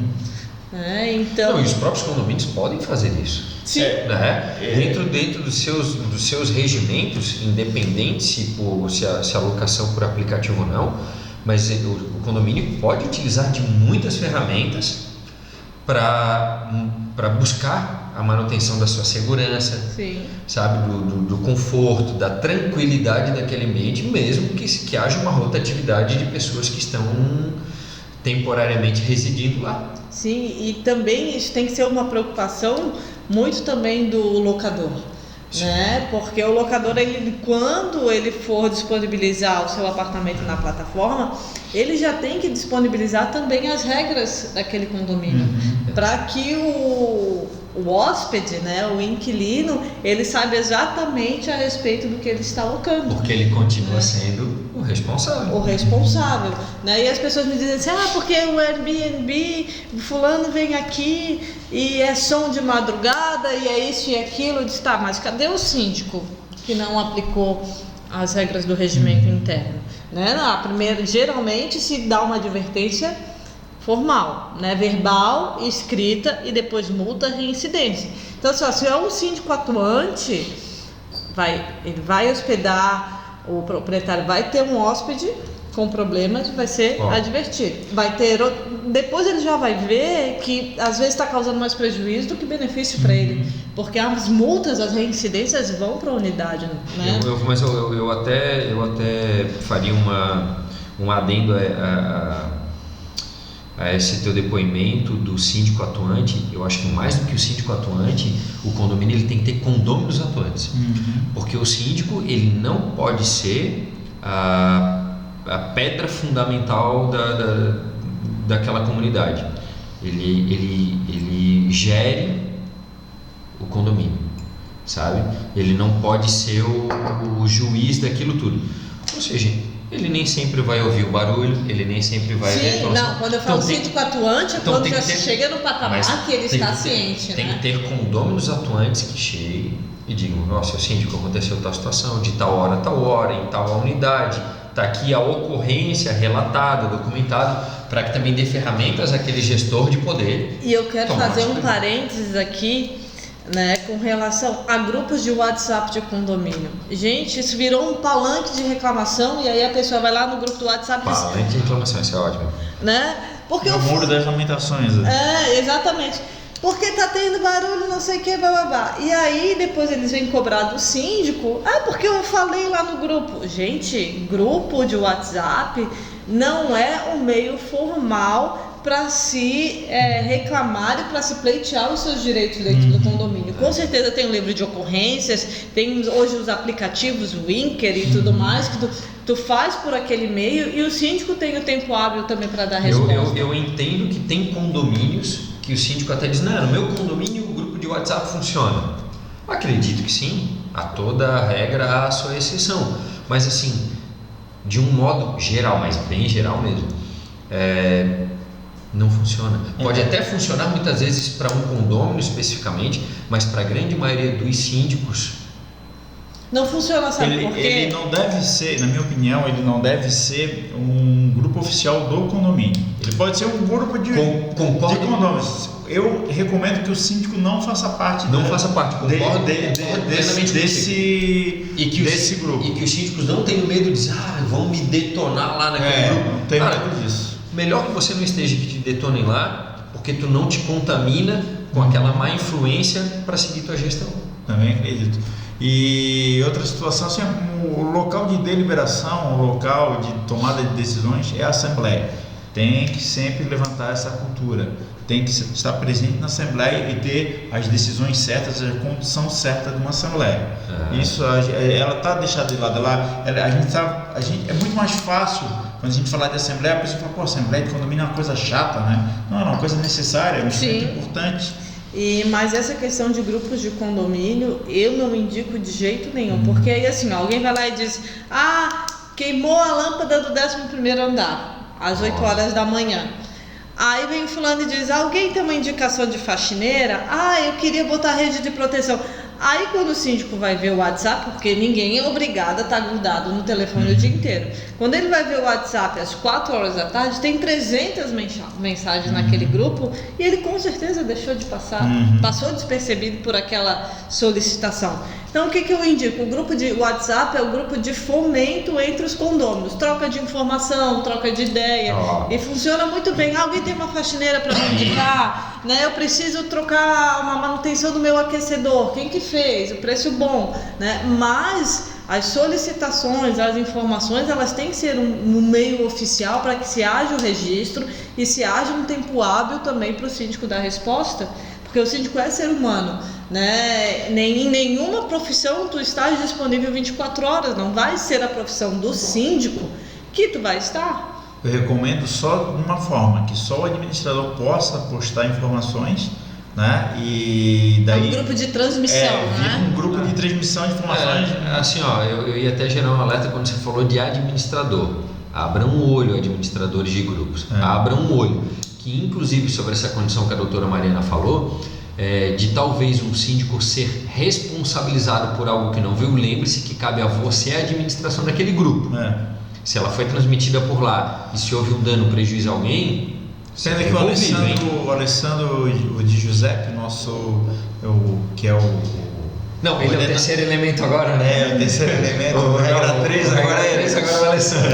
Então... Não, e os próprios condomínios podem fazer isso. Sim. Né? Dentro dos seus regimentos, independente se a locação por aplicativo ou não, mas o condomínio pode utilizar de muitas ferramentas para buscar a manutenção da sua segurança, sabe, do conforto, da tranquilidade daquele ambiente, mesmo que haja uma rotatividade de pessoas que estão temporariamente residindo lá. Sim, e também isso tem que ser uma preocupação muito também do locador, né? Porque o locador, quando ele for disponibilizar o seu apartamento na plataforma, ele já tem que disponibilizar também as regras daquele condomínio, para que o hóspede, né, o inquilino, ele saiba exatamente a respeito do que ele está alocando. Porque ele continua sendo o responsável. O responsável, né? E as pessoas me dizem assim, porque o Airbnb, fulano vem aqui e é som de madrugada e é isso e aquilo. Eu disse, mas cadê o síndico que não aplicou as regras do regimento interno? Né? Geralmente se dá uma advertência formal, né? Verbal, escrita e depois multa, reincidência. Então, se é um síndico atuante, ele vai hospedar, o proprietário vai ter um hóspede com problemas, vai ser advertido. Depois ele já vai ver que às vezes está causando mais prejuízo do que benefício para ele, porque as multas, as reincidências vão para a unidade, né? Mas eu até faria um adendo a esse teu depoimento do síndico atuante. Eu acho que mais do que o síndico atuante, o condomínio ele tem que ter condôminos atuantes, porque o síndico ele não pode ser a pedra fundamental daquela comunidade. Ele gere o condomínio, sabe? Ele não pode ser o juiz daquilo tudo. Ou seja, ele nem sempre vai ouvir o barulho, ele nem sempre vai ver a informação. Não, quando eu falo síndico atuante, é quando já chega no patamar que ele está ciente, Tem né? que ter condôminos atuantes que cheguem e digam, nossa, síndico, aconteceu tal situação, de tal hora, em tal unidade, está aqui a ocorrência relatada, documentada, para que também dê ferramentas àquele gestor de poder. E eu quero fazer um parênteses aqui, né, com relação a grupos de WhatsApp de condomínio. Gente, isso virou um palanque de reclamação e aí a pessoa vai lá no grupo do WhatsApp e diz... Palanque de reclamação, isso é ótimo. Né? Porque o muro das lamentações. Exatamente. Porque tá tendo barulho, não sei o que, bababá. E aí depois eles vêm cobrar do síndico. Porque eu falei lá no grupo. Gente, grupo de WhatsApp não é um meio formal para se reclamar e para se pleitear os seus direitos dentro do condomínio. Com certeza tem um livro de ocorrências, tem hoje os aplicativos, o Winker e tudo mais, que tu faz por aquele meio e o síndico tem o tempo hábil também para dar resposta. Eu entendo que tem condomínios que o síndico até diz, não, no meu condomínio o grupo de WhatsApp funciona. Acredito que sim, a toda regra há a sua exceção. Mas assim, de um modo geral, mas bem geral mesmo, não funciona. Pode até funcionar muitas vezes para um condomínio especificamente, mas para a grande maioria dos síndicos não funciona, sabe por quê? Ele não deve ser, na minha opinião, ele não deve ser um grupo oficial do condomínio. Ele pode ser um grupo de condôminos. Eu recomendo que o síndico não faça parte concordo desse grupo. E que os síndicos não tenham medo de dizer, vão me detonar lá naquele grupo. Não tem medo disso. Melhor que você não esteja que te detonem lá, porque tu não te contamina com aquela má influência para seguir tua gestão. Também acredito. E outra situação, assim, o local de deliberação, o local de tomada de decisões é a Assembleia. Tem que sempre levantar essa cultura, tem que estar presente na Assembleia e ter as decisões certas, a condução certa de uma Assembleia. Isso, ela está deixada de lado. É muito mais fácil, quando a gente falar de Assembleia, a pessoa fala, Assembleia de condomínio é uma coisa chata, né? Não, é uma coisa necessária, é um instrumento importante. Mas essa questão de grupos de condomínio, eu não indico de jeito nenhum, porque aí assim, alguém vai lá e diz, queimou a lâmpada do 11º andar, às 8 horas da manhã. Aí vem fulano e diz, alguém tem uma indicação de faxineira? Eu queria botar rede de proteção. Aí quando o síndico vai ver o WhatsApp, porque ninguém é obrigado a estar grudado no telefone o dia inteiro. Quando ele vai ver o WhatsApp às 4 horas da tarde, tem 300 mensagens naquele grupo e ele com certeza deixou de passar, passou despercebido por aquela solicitação. Então o que eu indico? O grupo de WhatsApp é o grupo de fomento entre os condôminos, troca de informação, troca de ideia, e funciona muito bem. Alguém tem uma faxineira para me indicar, né? Eu preciso trocar uma manutenção do meu aquecedor, quem que fez? O preço bom, né? Mas as solicitações, as informações, elas têm que ser no meio oficial para que se haja o registro e se haja um tempo hábil também para o síndico dar resposta, porque o síndico é ser humano, né? Em nenhuma profissão tu estás disponível 24 horas, não vai ser a profissão do síndico que tu vai estar. Eu recomendo só de uma forma, que só o administrador possa postar informações, né? E daí, um grupo de transmissão, né? Um grupo de transmissão de informações. Assim, eu ia até gerar um alerta quando você falou de administrador. Abram um olho, administradores de grupos. Abram um olho. Que inclusive sobre essa condição que a doutora Mariana falou, de talvez um síndico ser responsabilizado por algo que não viu, lembre-se que cabe a você a administração daquele grupo. Se ela foi transmitida por lá e se houve um dano, prejuízo a alguém, sendo que o Alessandro de Giuseppe, que é o... Não, ele é o terceiro elemento agora, né? O terceiro elemento, regra 3, agora é o Alessandro.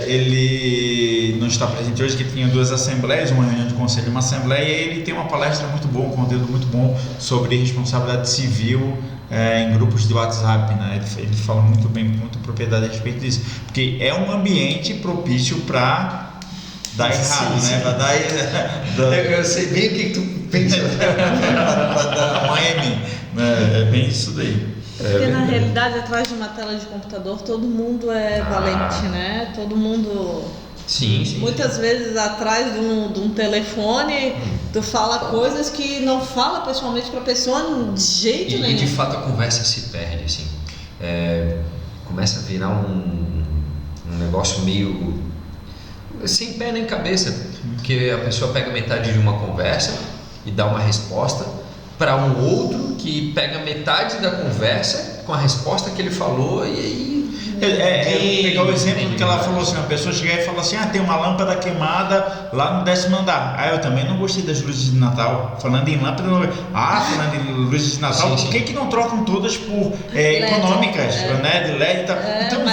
Ele não está presente hoje, que tinha 2 assembleias, uma reunião de conselho e uma assembleia, e ele tem uma palestra muito boa, um conteúdo muito bom sobre responsabilidade civil em grupos de WhatsApp, né? Ele fala muito bem, com muita propriedade a respeito disso, porque é um ambiente propício para dar errado, né? Para dar... Eu sei bem o que tu pensa. Para dar Miami. É bem isso daí. Porque na realidade, atrás de uma tela de computador, todo mundo é valente, né? Todo mundo Sim. Muitas vezes atrás de um telefone, tu fala coisas que não fala pessoalmente para a pessoa de jeito nenhum. E de fato a conversa se perde, assim. Começa a virar um negócio meio sem pé nem cabeça, porque a pessoa pega metade de uma conversa e dá uma resposta para um outro que pega metade da conversa com a resposta que ele falou e aí... pegar o exemplo que ela falou assim, uma pessoa chega e fala assim, tem uma lâmpada queimada lá no 10º andar. Eu também não gostei das luzes de Natal. Falando em lâmpada, falando em luzes de Natal, por que não trocam todas por econômicas, né, de LED e tal? Então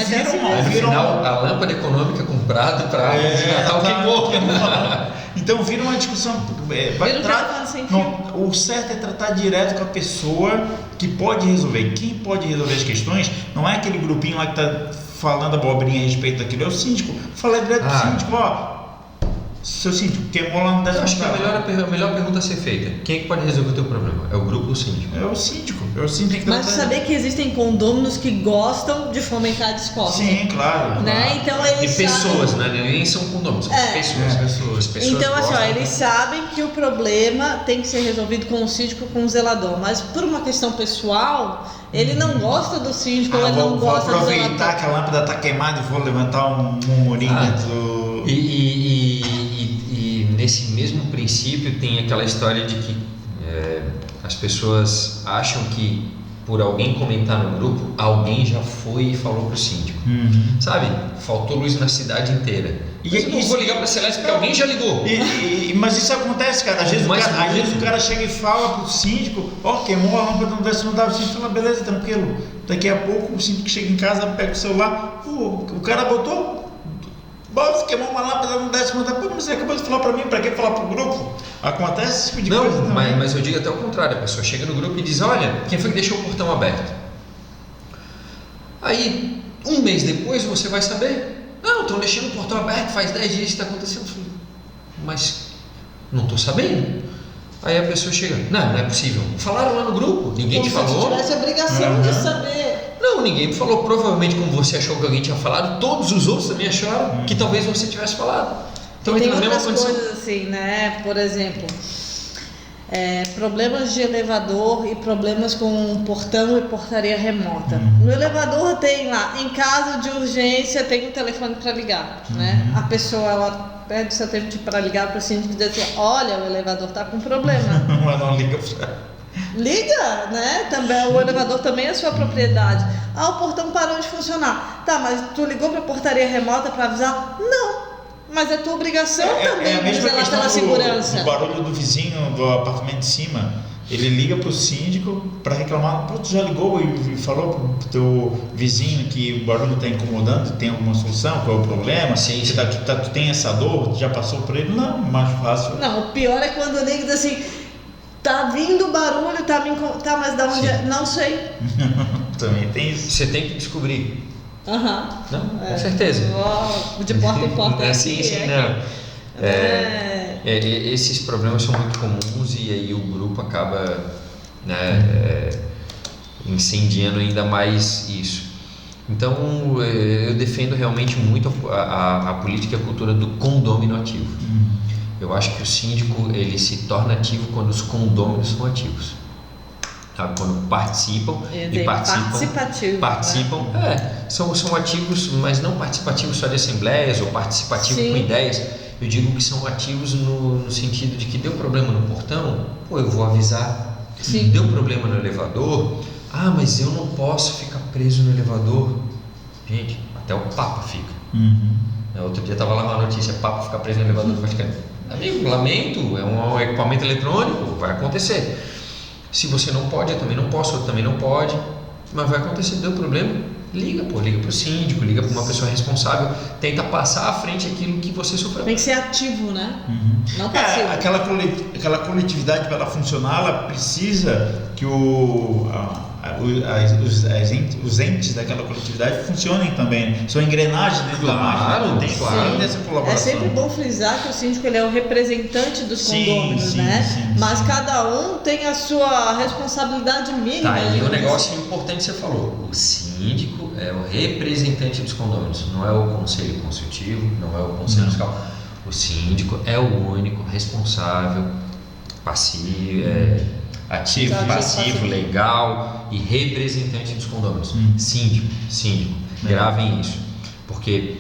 viram a lâmpada econômica comprada para de Natal queimou. Então vira uma discussão. O certo é tratar direto com a pessoa que pode resolver. Quem pode resolver as questões não é aquele grupinho lá que está falando abobrinha a respeito daquilo, é o síndico. Fala direto pro síndico, seu síndico, queimou lá no 10º andar. Acho que a melhor pergunta a ser feita: quem é que pode resolver o teu problema? É o grupo ou o síndico? É o síndico que Mas saber que existem condôminos que gostam de fomentar a discórdia. Sim, claro. Né? Então eles pessoas, sabem... né? Nem são condôminos, são pessoas. Então eles sabem que o problema tem que ser resolvido com o síndico, com o zelador. Mas por uma questão pessoal, ele não gosta do síndico, ele não gosta do zelador. Vou aproveitar que a lâmpada está queimada e vou levantar um murmurinho do... E nesse mesmo princípio tem aquela história de que as pessoas acham que por alguém comentar no grupo, alguém já foi e falou pro síndico. Sabe? Faltou luz na cidade inteira. Mas eu não vou ligar pra Celeste porque alguém já ligou. Mas isso acontece, cara. Às vezes o cara chega e fala pro síndico, queimou a lâmpada no 10º andar. O síndico fala, beleza, tranquilo. Daqui a pouco o síndico chega em casa, pega o celular, o cara botou... Você queimou uma lâmpada no 10º andar. Mas você acabou de falar pra mim, pra que falar pro grupo? Acontece esse tipo de coisa também. Mas eu digo até o contrário. A pessoa chega no grupo e diz, olha, quem foi que deixou o portão aberto? Aí, um mês depois, você vai saber, não, estão deixando o portão aberto, faz 10 dias que está acontecendo. Mas não estou sabendo. Aí a pessoa chega, não é possível. Falaram lá no grupo, ninguém te falou. Se tivesse a obrigação de saber. Não, ninguém me falou. Provavelmente, como você achou que alguém tinha falado, todos os outros também acharam que talvez você tivesse falado. Então, tem outras coisas assim, né? Por exemplo, problemas de elevador e problemas com portão e portaria remota. No elevador tem lá, em caso de urgência, tem um telefone para ligar, né? A pessoa, ela pede o seu tempo para ligar para o síndico e dizer assim, olha, o elevador está com problema. Mas não liga Liga, né? Também, o elevador também é sua propriedade. O portão parou de funcionar. Tá, mas tu ligou para a portaria remota para avisar? Não. Mas é tua obrigação também de zelar pela segurança. O barulho do vizinho do apartamento de cima, ele liga pro síndico para reclamar. Tu já ligou e falou pro teu vizinho que o barulho está incomodando, tem alguma solução, qual é o problema? Sim. Tu tem essa dor, tu já passou por ele? Não, mais fácil. Não, o pior é quando liga e diz assim, tá vindo barulho, tá, mas da onde é? Não sei. Também tem isso. Você tem que descobrir. Não, com certeza. De porta em porta. Sim, não. Esses problemas são muito comuns e aí o grupo acaba incendiando ainda mais isso. Então eu defendo realmente muito a política e a cultura do condômino ativo. Eu acho que o síndico ele se torna ativo quando os condôminos são ativos. Quando participam são ativos, mas não participativos só de assembleias ou participativos com ideias. Eu digo que são ativos no sentido de que deu problema no portão, eu vou avisar. Deu problema no elevador, mas eu não posso ficar preso no elevador. Gente, até o Papa fica. Outro dia estava lá uma notícia, Papa fica preso no elevador do Vaticano. Amigo, lamento, é um equipamento eletrônico, vai acontecer. Se você não pode, eu também não posso, outro também não pode, mas vai acontecer, deu problema, liga pro síndico, liga para uma pessoa responsável, tenta passar à frente aquilo que você sofreu. Tem que ser ativo, né? Não passivo. Aquela coletividade, para ela funcionar, ela precisa que os entes daquela coletividade funcionem também, são engrenagens dentro da máquina, tem essa colaboração. É sempre bom frisar que o síndico ele é o representante dos condôminos, né? Mas cada um tem a sua responsabilidade mínima. E um negócio importante que você falou, o síndico síndico é o representante dos condôminos, não é o conselho consultivo, não é o conselho fiscal. O síndico é o único responsável, passivo, ativo, passivo, legal e representante dos condôminos. Síndico. Gravem isso, porque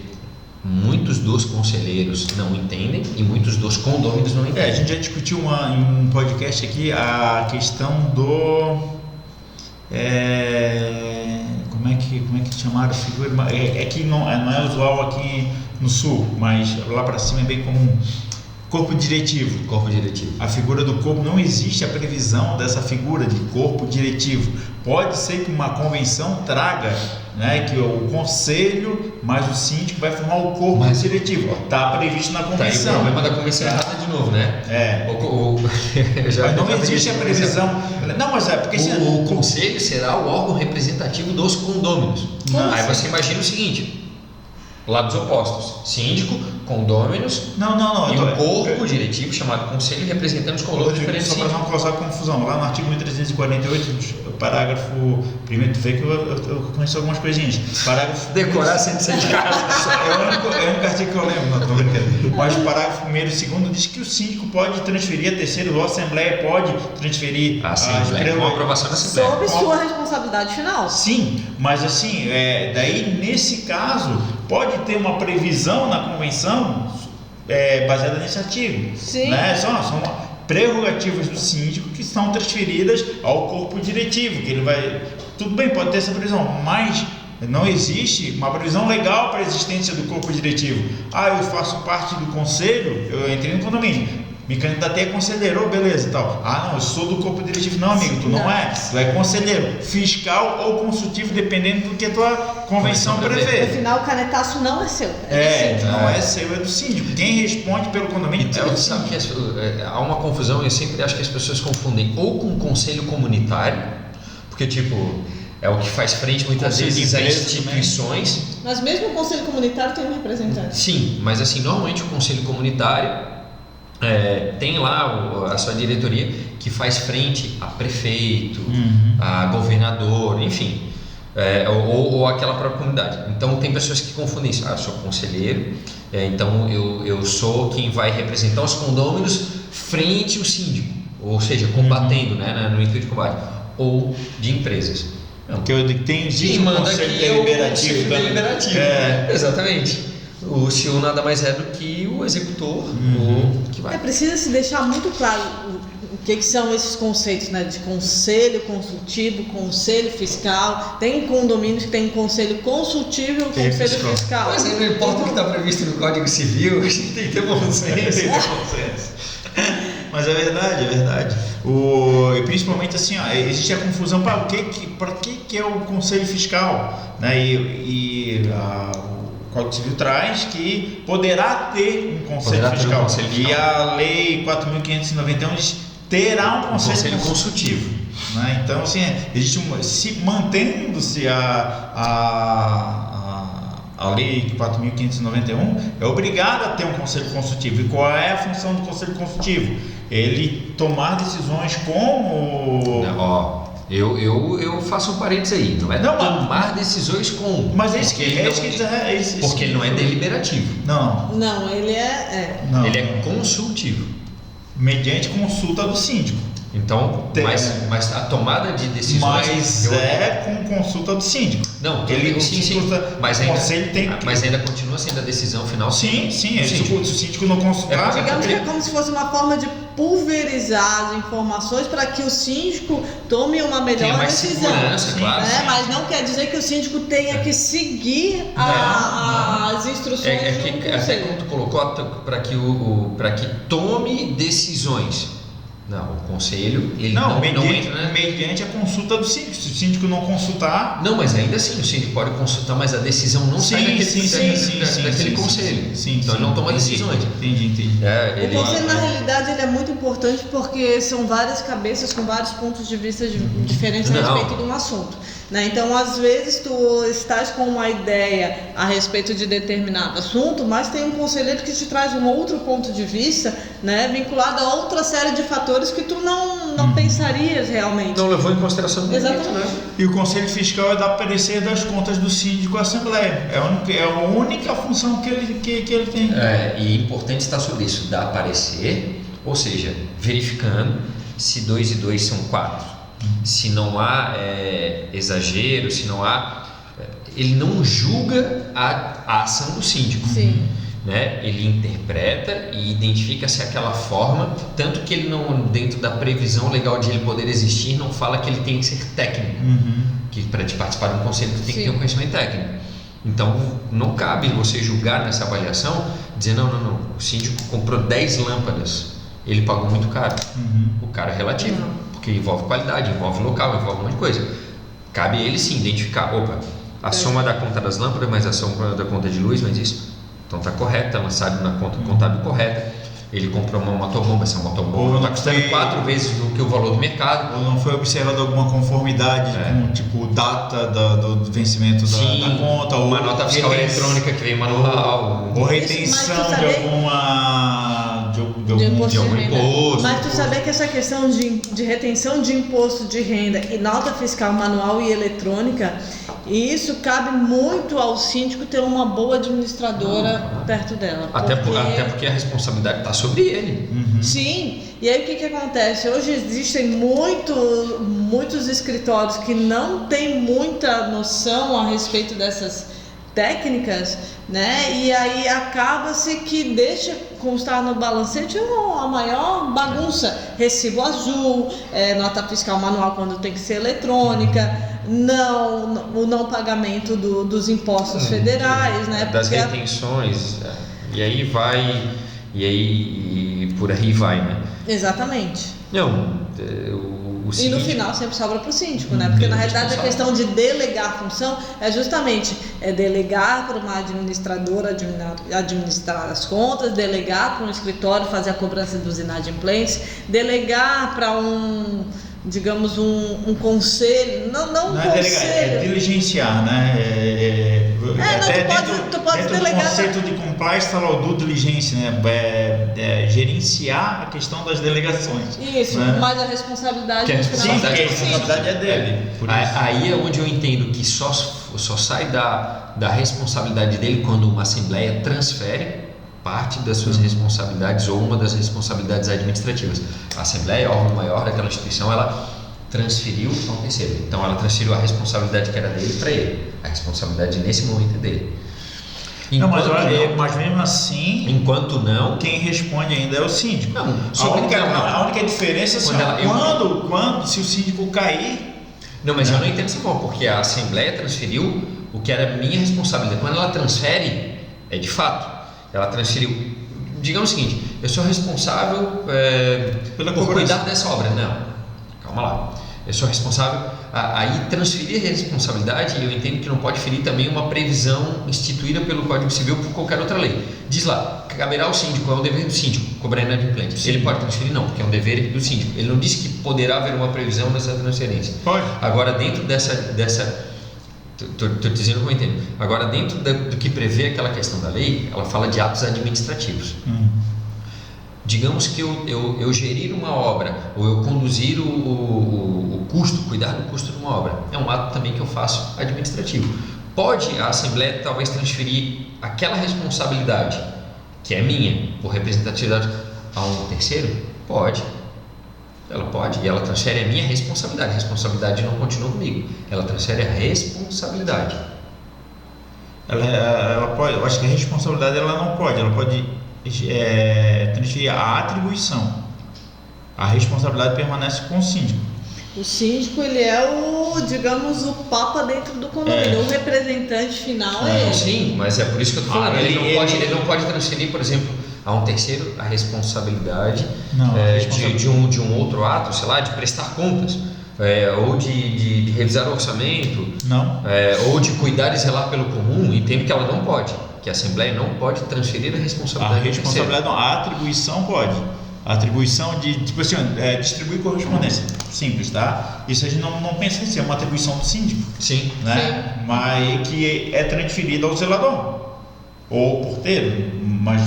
muitos dos conselheiros não entendem e muitos dos condôminos não entendem. A gente já discutiu em um podcast aqui a questão do... como é que chamaram a figura? Que não é usual aqui no sul, mas lá para cima é bem comum. Corpo diretivo. A figura do corpo, não existe a previsão dessa figura de corpo diretivo. Pode ser que uma convenção traga, né, que o conselho mais o síndico vai formar o corpo diretivo. Está previsto na convenção. O problema da convenção é errada de novo, né? Mas não existe a previsão. Não, mas porque o conselho será o órgão representativo dos condôminos. Aí você imagina o seguinte: lados opostos, síndico, condôminos, e um corpo diretivo chamado conselho representando os condôminos diferentes. Só para não causar confusão, lá no artigo 1348, parágrafo 1º, tu vê que eu conheço algumas coisinhas. Parágrafo decorar sem ser de casa. É o único artigo que eu lembro, não estou brincando. Mas o parágrafo 1º e 2º diz que o síndico pode transferir a terceiro, ou a Assembleia pode transferir a Assembleia com a aprovação da Assembleia. Sob sua responsabilidade final. Sim, mas assim, daí nesse caso pode ter uma previsão na convenção baseada nesse artigo. Sim. Né? São prerrogativas do síndico que são transferidas ao corpo diretivo, que ele vai... Tudo bem, pode ter essa previsão, mas não existe uma previsão legal para a existência do corpo diretivo. Eu faço parte do conselho, eu entrei no condomínio, me candidatei a conselheiro, beleza e tal. Não, eu sou do corpo diretivo. Não, amigo, tu não é. Tu é conselheiro, fiscal ou consultivo, dependendo do que a tua convenção prevê. Afinal, o canetaço não é seu. Não é seu, é do síndico. Quem responde pelo condomínio é o sabe que há uma confusão, eu sempre acho que as pessoas confundem ou com o conselho comunitário, porque é o que faz frente muitas vezes a instituições. Também. Mas mesmo o conselho comunitário tem um representante. Sim, mas assim, normalmente o conselho comunitário tem lá a sua diretoria que faz frente a prefeito, a governador, enfim, ou aquela própria comunidade. Então tem pessoas que confundem isso. Eu sou conselheiro, então eu sou quem vai representar os condôminos frente ao síndico, ou seja, combatendo, né, no intuito de combate, ou de empresas. Porque existe um conselho deliberativo. Exatamente. O CEO nada mais é do que o executor, que vai. Precisa se deixar muito claro o que são esses conceitos, né? De conselho consultivo, conselho fiscal. Tem condomínios que tem conselho consultivo e o conselho fiscal. Mas não importa o que está previsto no Código Civil, a gente tem que ter bom senso. Mas é verdade. E principalmente assim, existe a confusão para que é o conselho fiscal, né? O Código Civil traz que poderá ter um conselho fiscal. E a Lei 4.591 diz terá um conselho consultivo. Né? Então, assim, existe mantendo-se a Lei 4.591 é obrigada a ter um conselho consultivo. E qual é a função do conselho consultivo? Ele tomar decisões como... Eu faço um parênteses aí, não é tomar decisões com. Mas porque ele não é deliberativo. Não, ele ele é consultivo. Mediante consulta do síndico. Então, mas a tomada de decisões. Mas com consulta do síndico. Não, ele sim. Mas ainda continua sendo a decisão final. Sim. Se o síndico não consultar. Digamos que é como se fosse uma forma de pulverizar as informações para que o síndico tome uma melhor decisão. Claro, mas não quer dizer que o síndico tenha que seguir as instruções do conselho. Até como tu colocou, para que tome decisões. Não, o conselho, ele não entra, né? Mediante a consulta do síndico. Se o síndico não consultar... Não, mas ainda assim, o síndico pode consultar, mas a decisão não sai daquele conselho. Então ele não toma decisões. Entendi. O conselho, na realidade, ele é muito importante porque são várias cabeças com vários pontos de vista diferentes a respeito de um assunto. Né? Então, às vezes, tu estás com uma ideia a respeito de determinado assunto, mas tem um conselheiro que te traz um outro ponto de vista, né? Vinculado a outra série de fatores que tu não não pensaria realmente. Não levou em consideração o momento, Exatamente. né? E o Conselho Fiscal é dar parecer das contas do síndico à Assembleia. É a única função que ele tem. E é importante estar sobre isso, dar parecer, ou seja, verificando se 2 e 2 são 4, se não há exagero, se não há... Ele não julga a ação do síndico. Sim. Né? Ele interpreta e identifica se aquela forma, tanto que ele não, dentro da previsão legal de ele poder existir, não fala que ele tem que ser técnico, que para te participar de um conselho tu tem que ter um conhecimento técnico. Então não cabe você julgar nessa avaliação, dizer não, o síndico comprou 10 lâmpadas, ele pagou muito caro. O caro é relativo, porque envolve qualidade, envolve local, envolve um monte de coisa. Cabe a ele sim identificar, a soma da conta das lâmpadas, mas a soma da conta de luz, mas isso então está correta, lançado na conta contábil correta. Ele comprou uma motobomba, essa motobomba está custando 4 vezes do que o valor do mercado. Ou não foi observada alguma conformidade com tipo data do vencimento da conta, ou uma nota fiscal eletrônica que veio manual, ou retenção de algum imposto. Mas tu saber que essa questão de retenção de imposto de renda e nota fiscal manual e eletrônica, isso cabe muito ao síndico ter uma boa administradora perto dela. Até porque a responsabilidade está sobre ele. Sim, e aí o que acontece? Hoje existem muitos escritórios que não têm muita noção a respeito dessas técnicas, né? E aí acaba-se que deixa constar no balancete a maior bagunça. Recibo azul, nota fiscal manual quando tem que ser eletrônica, o não pagamento dos impostos federais, né? Das retenções, e aí vai, e por aí vai, né? Exatamente. E no final sempre sobra para o síndico, né? Porque na realidade a questão de delegar a função é justamente delegar para uma administradora administrar as contas, delegar para um escritório fazer a cobrança dos inadimplentes, delegar para um conselho, não um conselho. Diligenciar, né? Tu pode dentro delegar. Do conceito de compliance está lá o due diligence, né? Gerenciar a questão das delegações. Isso, né? Mas a responsabilidade a responsabilidade é dele. Aí é onde eu entendo que só sai da responsabilidade dele quando uma assembleia transfere parte das suas responsabilidades ou uma das responsabilidades administrativas. A assembleia, órgão maior daquela instituição, ela transferiu ao terceiro. Então ela transferiu a responsabilidade que era dele para ele. A responsabilidade nesse momento é dele. Mas mesmo assim, enquanto não, quem responde ainda é o síndico. A única diferença é se o síndico cair. Não, mas eu não entendo essa forma, porque a assembleia transferiu o que era minha responsabilidade. Quando ela transfere, é de fato. Ela transferiu. Digamos o seguinte: eu sou responsável por cuidar dessa obra. Não, calma lá. Eu sou responsável. Aí transferir a responsabilidade, eu entendo que não pode ferir também uma previsão instituída pelo Código Civil por qualquer outra lei. Diz lá, caberá ao síndico, é um dever do síndico cobrar inadimplente. Ele pode transferir? Não, porque é um dever do síndico. Ele não disse que poderá haver uma previsão nessa transferência. Pode. Agora, dentro dessa Estou dizendo como eu entendo. Agora, dentro do que prevê aquela questão da lei, ela fala de atos administrativos. Digamos que eu gerir uma obra, ou eu conduzir o custo, cuidar do custo de uma obra. É um ato também que eu faço administrativo. Pode a Assembleia talvez transferir aquela responsabilidade, que é minha, por representatividade, a um terceiro? Pode. Ela pode, e ela transfere a minha responsabilidade. A responsabilidade não continua comigo, ela transfere a responsabilidade. Ela pode, eu acho que a responsabilidade ela não pode, ela pode transferir a atribuição. A responsabilidade permanece com o síndico. O síndico, ele é o papa dentro do condomínio, o representante final é ele. Sim, mas é por isso que eu estou falando, ele não pode transferir, por exemplo, a um terceiro a responsabilidade de um outro ato, sei lá, de prestar contas, ou de revisar o orçamento, ou de cuidar e zelar pelo comum. Entendo que ela não pode, que a Assembleia não pode transferir a responsabilidade. A responsabilidade não, a atribuição pode. A atribuição de, tipo assim, distribuir correspondência, simples, tá? Isso a gente não pensa em ser uma atribuição do síndico. Sim. Né? Sim. Mas que é transferida ao zelador ou porteiro, mas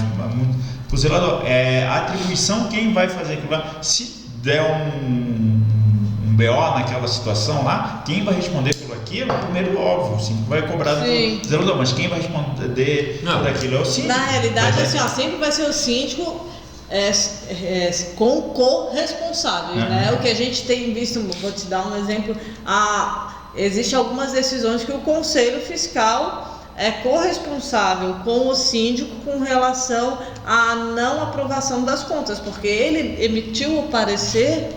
o zelador, a atribuição quem vai fazer aquilo lá, se der um BO naquela situação lá, quem vai responder por aquilo? Primeiro, óbvio, o síndico vai cobrar do zelador, mas quem vai responder por aquilo é o síndico. Na realidade, assim, sempre vai ser o síndico com corresponsáveis, né? O que a gente tem visto, vou te dar um exemplo, existem algumas decisões que o Conselho Fiscal é corresponsável com o síndico com relação à não aprovação das contas, porque ele emitiu o parecer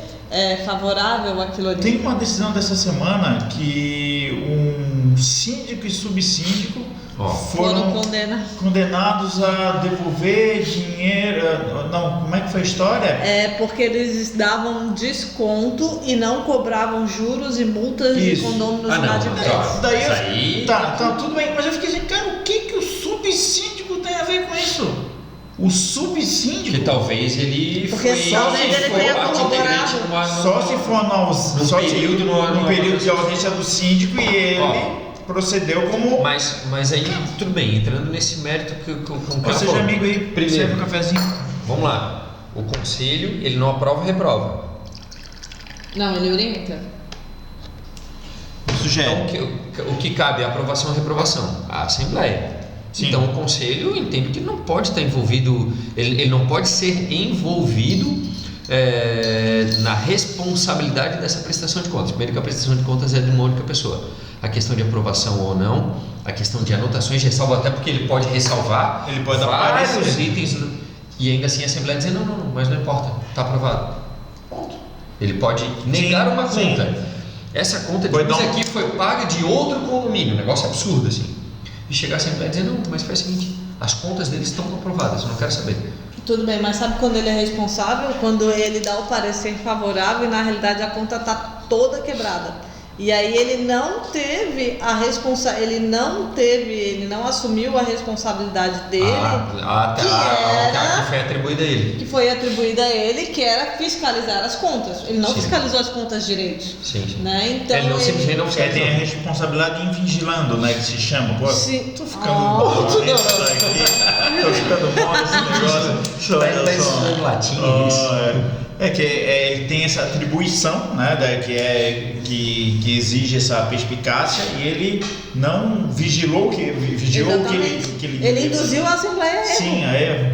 favorável àquilo ali. Tem uma decisão dessa semana que um síndico e subsíndico foram condenados a devolver dinheiro. Não, como é que foi a história? Porque eles davam desconto e não cobravam juros e multas de condôminos inadimplentes. Daí tá, tudo bem, mas eu fiquei assim, cara, o que o subsíndico tem a ver com isso? O subsíndico? Que talvez ele porque só se for no período de ausência do síndico e ele procedeu como... Mas aí, tudo bem, entrando nesse mérito que ou seja, amigo aí, primeiro um cafezinho. Vamos lá, o conselho, ele não aprova, reprova. Não, ele orienta. Sugere. Então, o que cabe é aprovação ou reprovação? A Assembleia. Sim. Então, o conselho, eu entendo que ele não pode estar envolvido, ele não pode ser envolvido na responsabilidade dessa prestação de contas. Primeiro que a prestação de contas é de uma única pessoa. A questão de aprovação ou não, a questão de anotações de ressalva, até porque ele pode ressalvar vários itens e ainda assim a Assembleia dizer não, mas não importa, está aprovado. Ponto. Ele pode negar uma conta. Sim. Essa conta de luz aqui foi paga de outro condomínio, um negócio absurdo assim. E chegar a Assembleia e dizer não, mas faz o seguinte, as contas deles estão comprovadas, eu não quero saber. Tudo bem, mas sabe quando ele é responsável? Quando ele dá o parecer favorável e na realidade a conta está toda quebrada. E aí ele não teve ele não assumiu a responsabilidade dele, que foi atribuída a ele. Que foi atribuída a ele, que era fiscalizar as contas. Ele não fiscalizou as contas direito. Sim. Né? Então, ele não simplesmente não fiscalizou. Ele tem a responsabilidade em vigilando, né? Que se chama. Pô, sim. Tô ficando bom. Tô ficando bom esse negócio. Tá ensinando latim isso. Ele tem essa atribuição, né, que exige essa perspicácia e ele não vigilou que ele induziu a Assembleia a erro. Sim, a erro.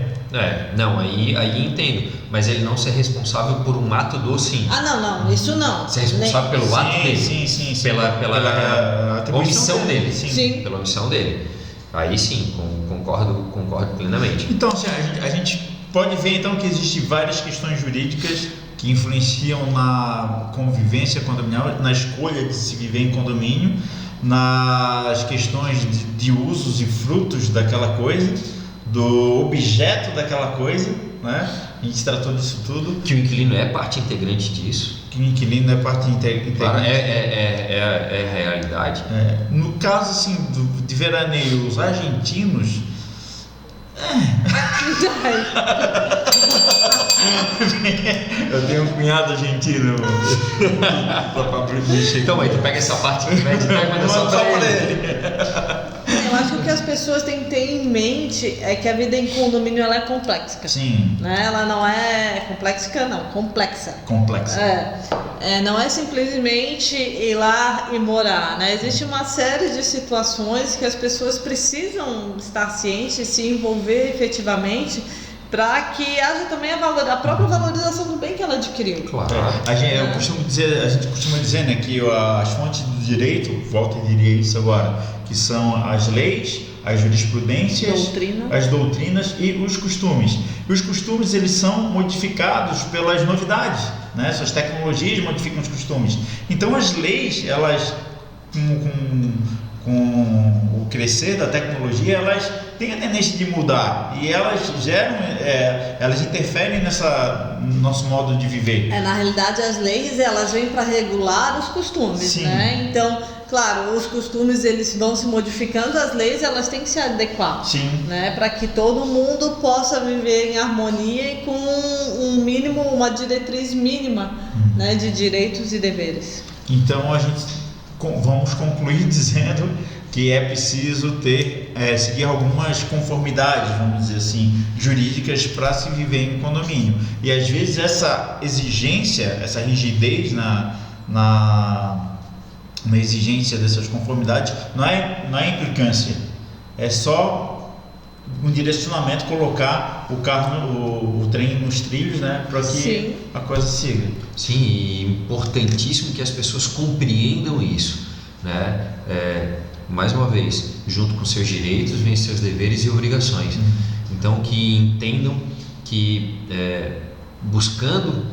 Não, aí entendo, mas ele não ser responsável por um ato do síndico. Não, isso não. Ser responsável pelo ato dele. Sim. Pela omissão dele. Sim. Pela omissão dele. Aí sim, concordo plenamente. Então, a gente pode ver então que existem várias questões jurídicas que influenciam na convivência condominial, na escolha de se viver em condomínio, nas questões de usos e frutos daquela coisa, do objeto daquela coisa, né? A gente tratou disso tudo. Que o inquilino é parte integrante disso. Que o inquilino é parte integrante. Claro, é a realidade. No caso assim, de veraneio, os argentinos... Eu tenho um cunhado argentino. Então aí tu pega essa parte que vai editar e manda só pra ele. Eu acho que o que as pessoas têm que ter em mente é que a vida em condomínio ela é complexa. Sim. Né? Ela não é complexa. Não é simplesmente ir lá e morar, né? Existe uma série de situações que as pessoas precisam estar cientes, se envolver efetivamente, para que haja também a própria valorização do bem que ela adquiriu. Claro. A gente costuma dizer, né, que as fontes do direito, volto a dizer isso agora, que são as leis, as jurisprudências, as doutrinas e os costumes. E os costumes eles são modificados pelas novidades, né? As tecnologias modificam os costumes. Então as leis, elas com o crescer da tecnologia, elas têm a tendência de mudar e elas elas interferem no nosso modo de viver. Na realidade, as leis elas vêm para regular os costumes, sim, né? Então, claro, os costumes eles vão se modificando, as leis elas têm que se adequar, sim, né? Para que todo mundo possa viver em harmonia e com um mínimo, uma diretriz mínima, né, de direitos e deveres. Então a gente vamos concluir dizendo que é preciso seguir algumas conformidades, vamos dizer assim, jurídicas para se viver em condomínio. E às vezes essa exigência, essa rigidez na exigência dessas conformidades não é implicância, é só um direcionamento, colocar o trem nos trilhos, né, para que Sim. a coisa siga. Sim, e importantíssimo que as pessoas compreendam isso, né? Mais uma vez, junto com seus direitos vem seus deveres e obrigações. Então, que entendam que buscando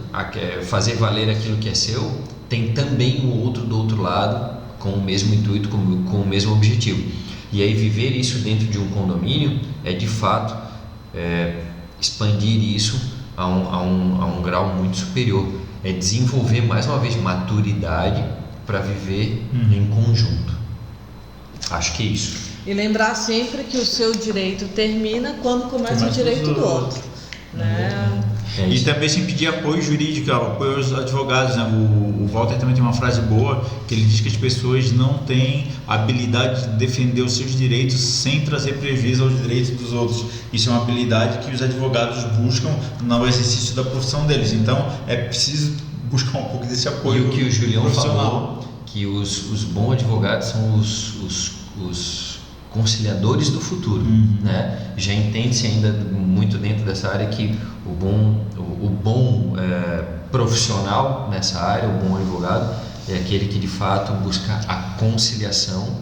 fazer valer aquilo que é seu, tem também o outro do outro lado com o mesmo intuito, com o mesmo objetivo. E aí viver isso dentro de um condomínio é de fato expandir isso a um grau muito superior. É desenvolver mais uma vez maturidade para viver em conjunto. Acho que é isso. E lembrar sempre que o seu direito termina quando começa o direito do outro. Né? E também sem pedir apoio jurídico, apoio aos advogados, né? O Walter também tem uma frase boa, que ele diz que as pessoas não têm habilidade de defender os seus direitos sem trazer prejuízo aos direitos dos outros. Isso é uma habilidade que os advogados buscam no exercício da profissão deles. Então é preciso buscar um pouco desse apoio. E o que o Julião falou, que os bons advogados são os conciliadores do futuro, né? Já entende-se ainda muito dentro dessa área que o bom profissional nessa área, o bom advogado, é aquele que de fato busca a conciliação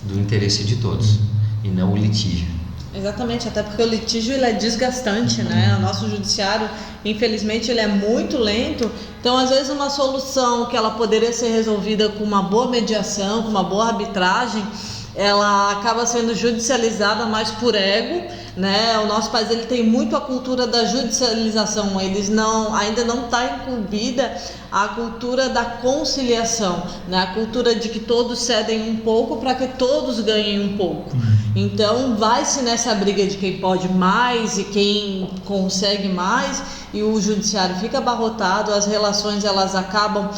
do interesse de todos e não o litígio. Exatamente, até porque o litígio ele é desgastante, né? O nosso judiciário, infelizmente, ele é muito lento. Então, às vezes, uma solução que ela poderia ser resolvida com uma boa mediação, com uma boa arbitragem, ela acaba sendo judicializada mais por ego, né? O nosso país ele tem muito a cultura da judicialização, ainda não está incumbida a cultura da conciliação, né? A cultura de que todos cedem um pouco para que todos ganhem um pouco. Então vai-se nessa briga de quem pode mais e quem consegue mais, e o judiciário fica abarrotado, as relações elas acabam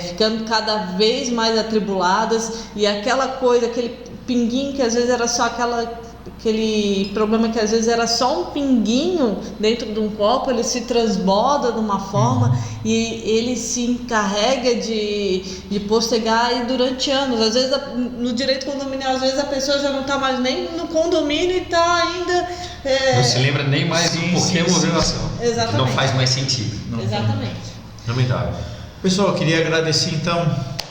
ficando cada vez mais atribuladas, e aquela coisa, aquele pinguinho que às vezes era só aquele problema que às vezes era só um pinguinho dentro de um copo, ele se transborda de uma forma e ele se encarrega de postergar aí durante anos. Às vezes no direito condominial, às vezes a pessoa já não está mais nem no condomínio e está ainda... não se lembra nem mais do porquê moveu a ação. Exatamente. Não faz mais sentido. Exatamente. Lamentável. Pessoal, eu queria agradecer então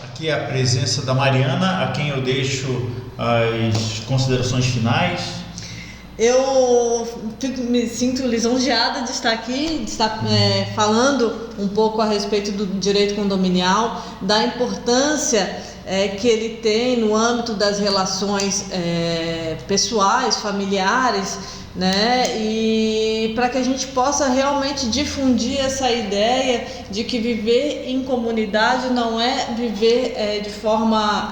aqui a presença da Mariana, a quem eu deixo as considerações finais. Eu me sinto lisonjeada de estar aqui, de estar falando um pouco a respeito do direito condominial, da importância que ele tem no âmbito das relações pessoais, familiares, né? E para que a gente possa realmente difundir essa ideia de que viver em comunidade não é viver de forma...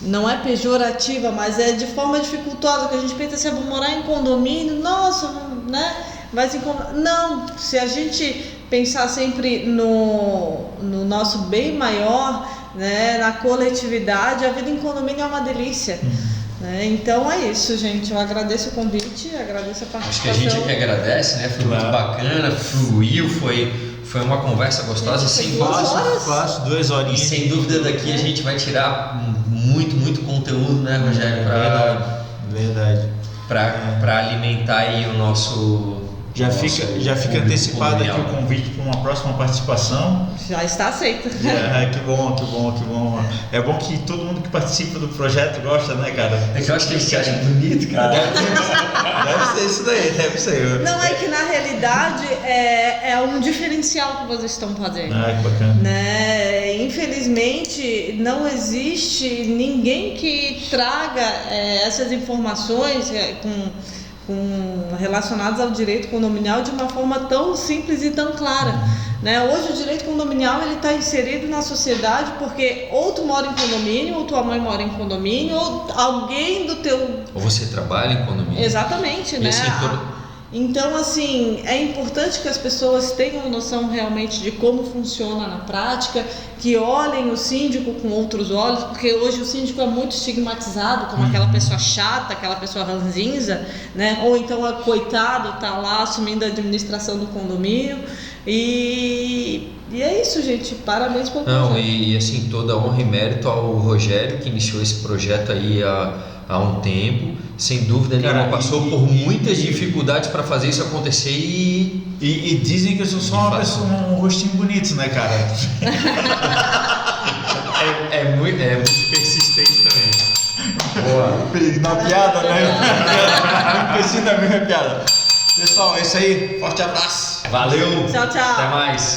não é pejorativa, mas é de forma dificultosa, que a gente pensa assim, vou morar em condomínio, nossa, né? Vai se incomodar. Não, se a gente pensar sempre no nosso bem maior, né? Na coletividade, a vida em condomínio é uma delícia. Né? Então é isso, gente. Eu agradeço o convite, agradeço a participação. Acho que a gente que agradece, né? Foi muito bacana, fluiu, foi uma conversa gostosa, sem fácil, 2 horinhas. E sem dúvida daqui a gente vai tirar muito conteúdo, né, Rogério? Verdade. Para alimentar aí o nosso... Já fica antecipado aqui o convite para uma próxima participação. Já está aceito. Que bom. É bom que todo mundo que participa do projeto gosta, né, cara? É que eu acho que eles te acham bonito, cara. Deve ser isso daí, deve ser. Não, é que na realidade é um diferencial que vocês estão fazendo. Que bacana. Né? Infelizmente, não existe ninguém que traga essas informações relacionadas ao direito condominial de uma forma tão simples e tão clara. Né? Hoje o direito condominial está inserido na sociedade porque ou tu mora em condomínio, ou tua mãe mora em condomínio, ou alguém do teu... Ou você trabalha em condomínio. Exatamente, né? Então, assim, é importante que as pessoas tenham noção realmente de como funciona na prática, que olhem o síndico com outros olhos, porque hoje o síndico é muito estigmatizado como aquela pessoa chata, aquela pessoa ranzinza, né? Ou então, coitado, tá lá assumindo a administração do condomínio. E é isso, gente. Parabéns pelo projeto. Não, e assim, toda honra e mérito ao Rogério, que iniciou esse projeto aí há um tempo. Sem dúvida nenhuma, passou por muitas dificuldades para fazer isso acontecer e dizem que eu sou só uma pessoa, um rostinho bonito, né, cara? é muito persistente também. Boa. Na piada, né? Persiste na mesma piada. Pessoal, é isso aí. Forte abraço. Valeu. Tchau, tchau. Até mais.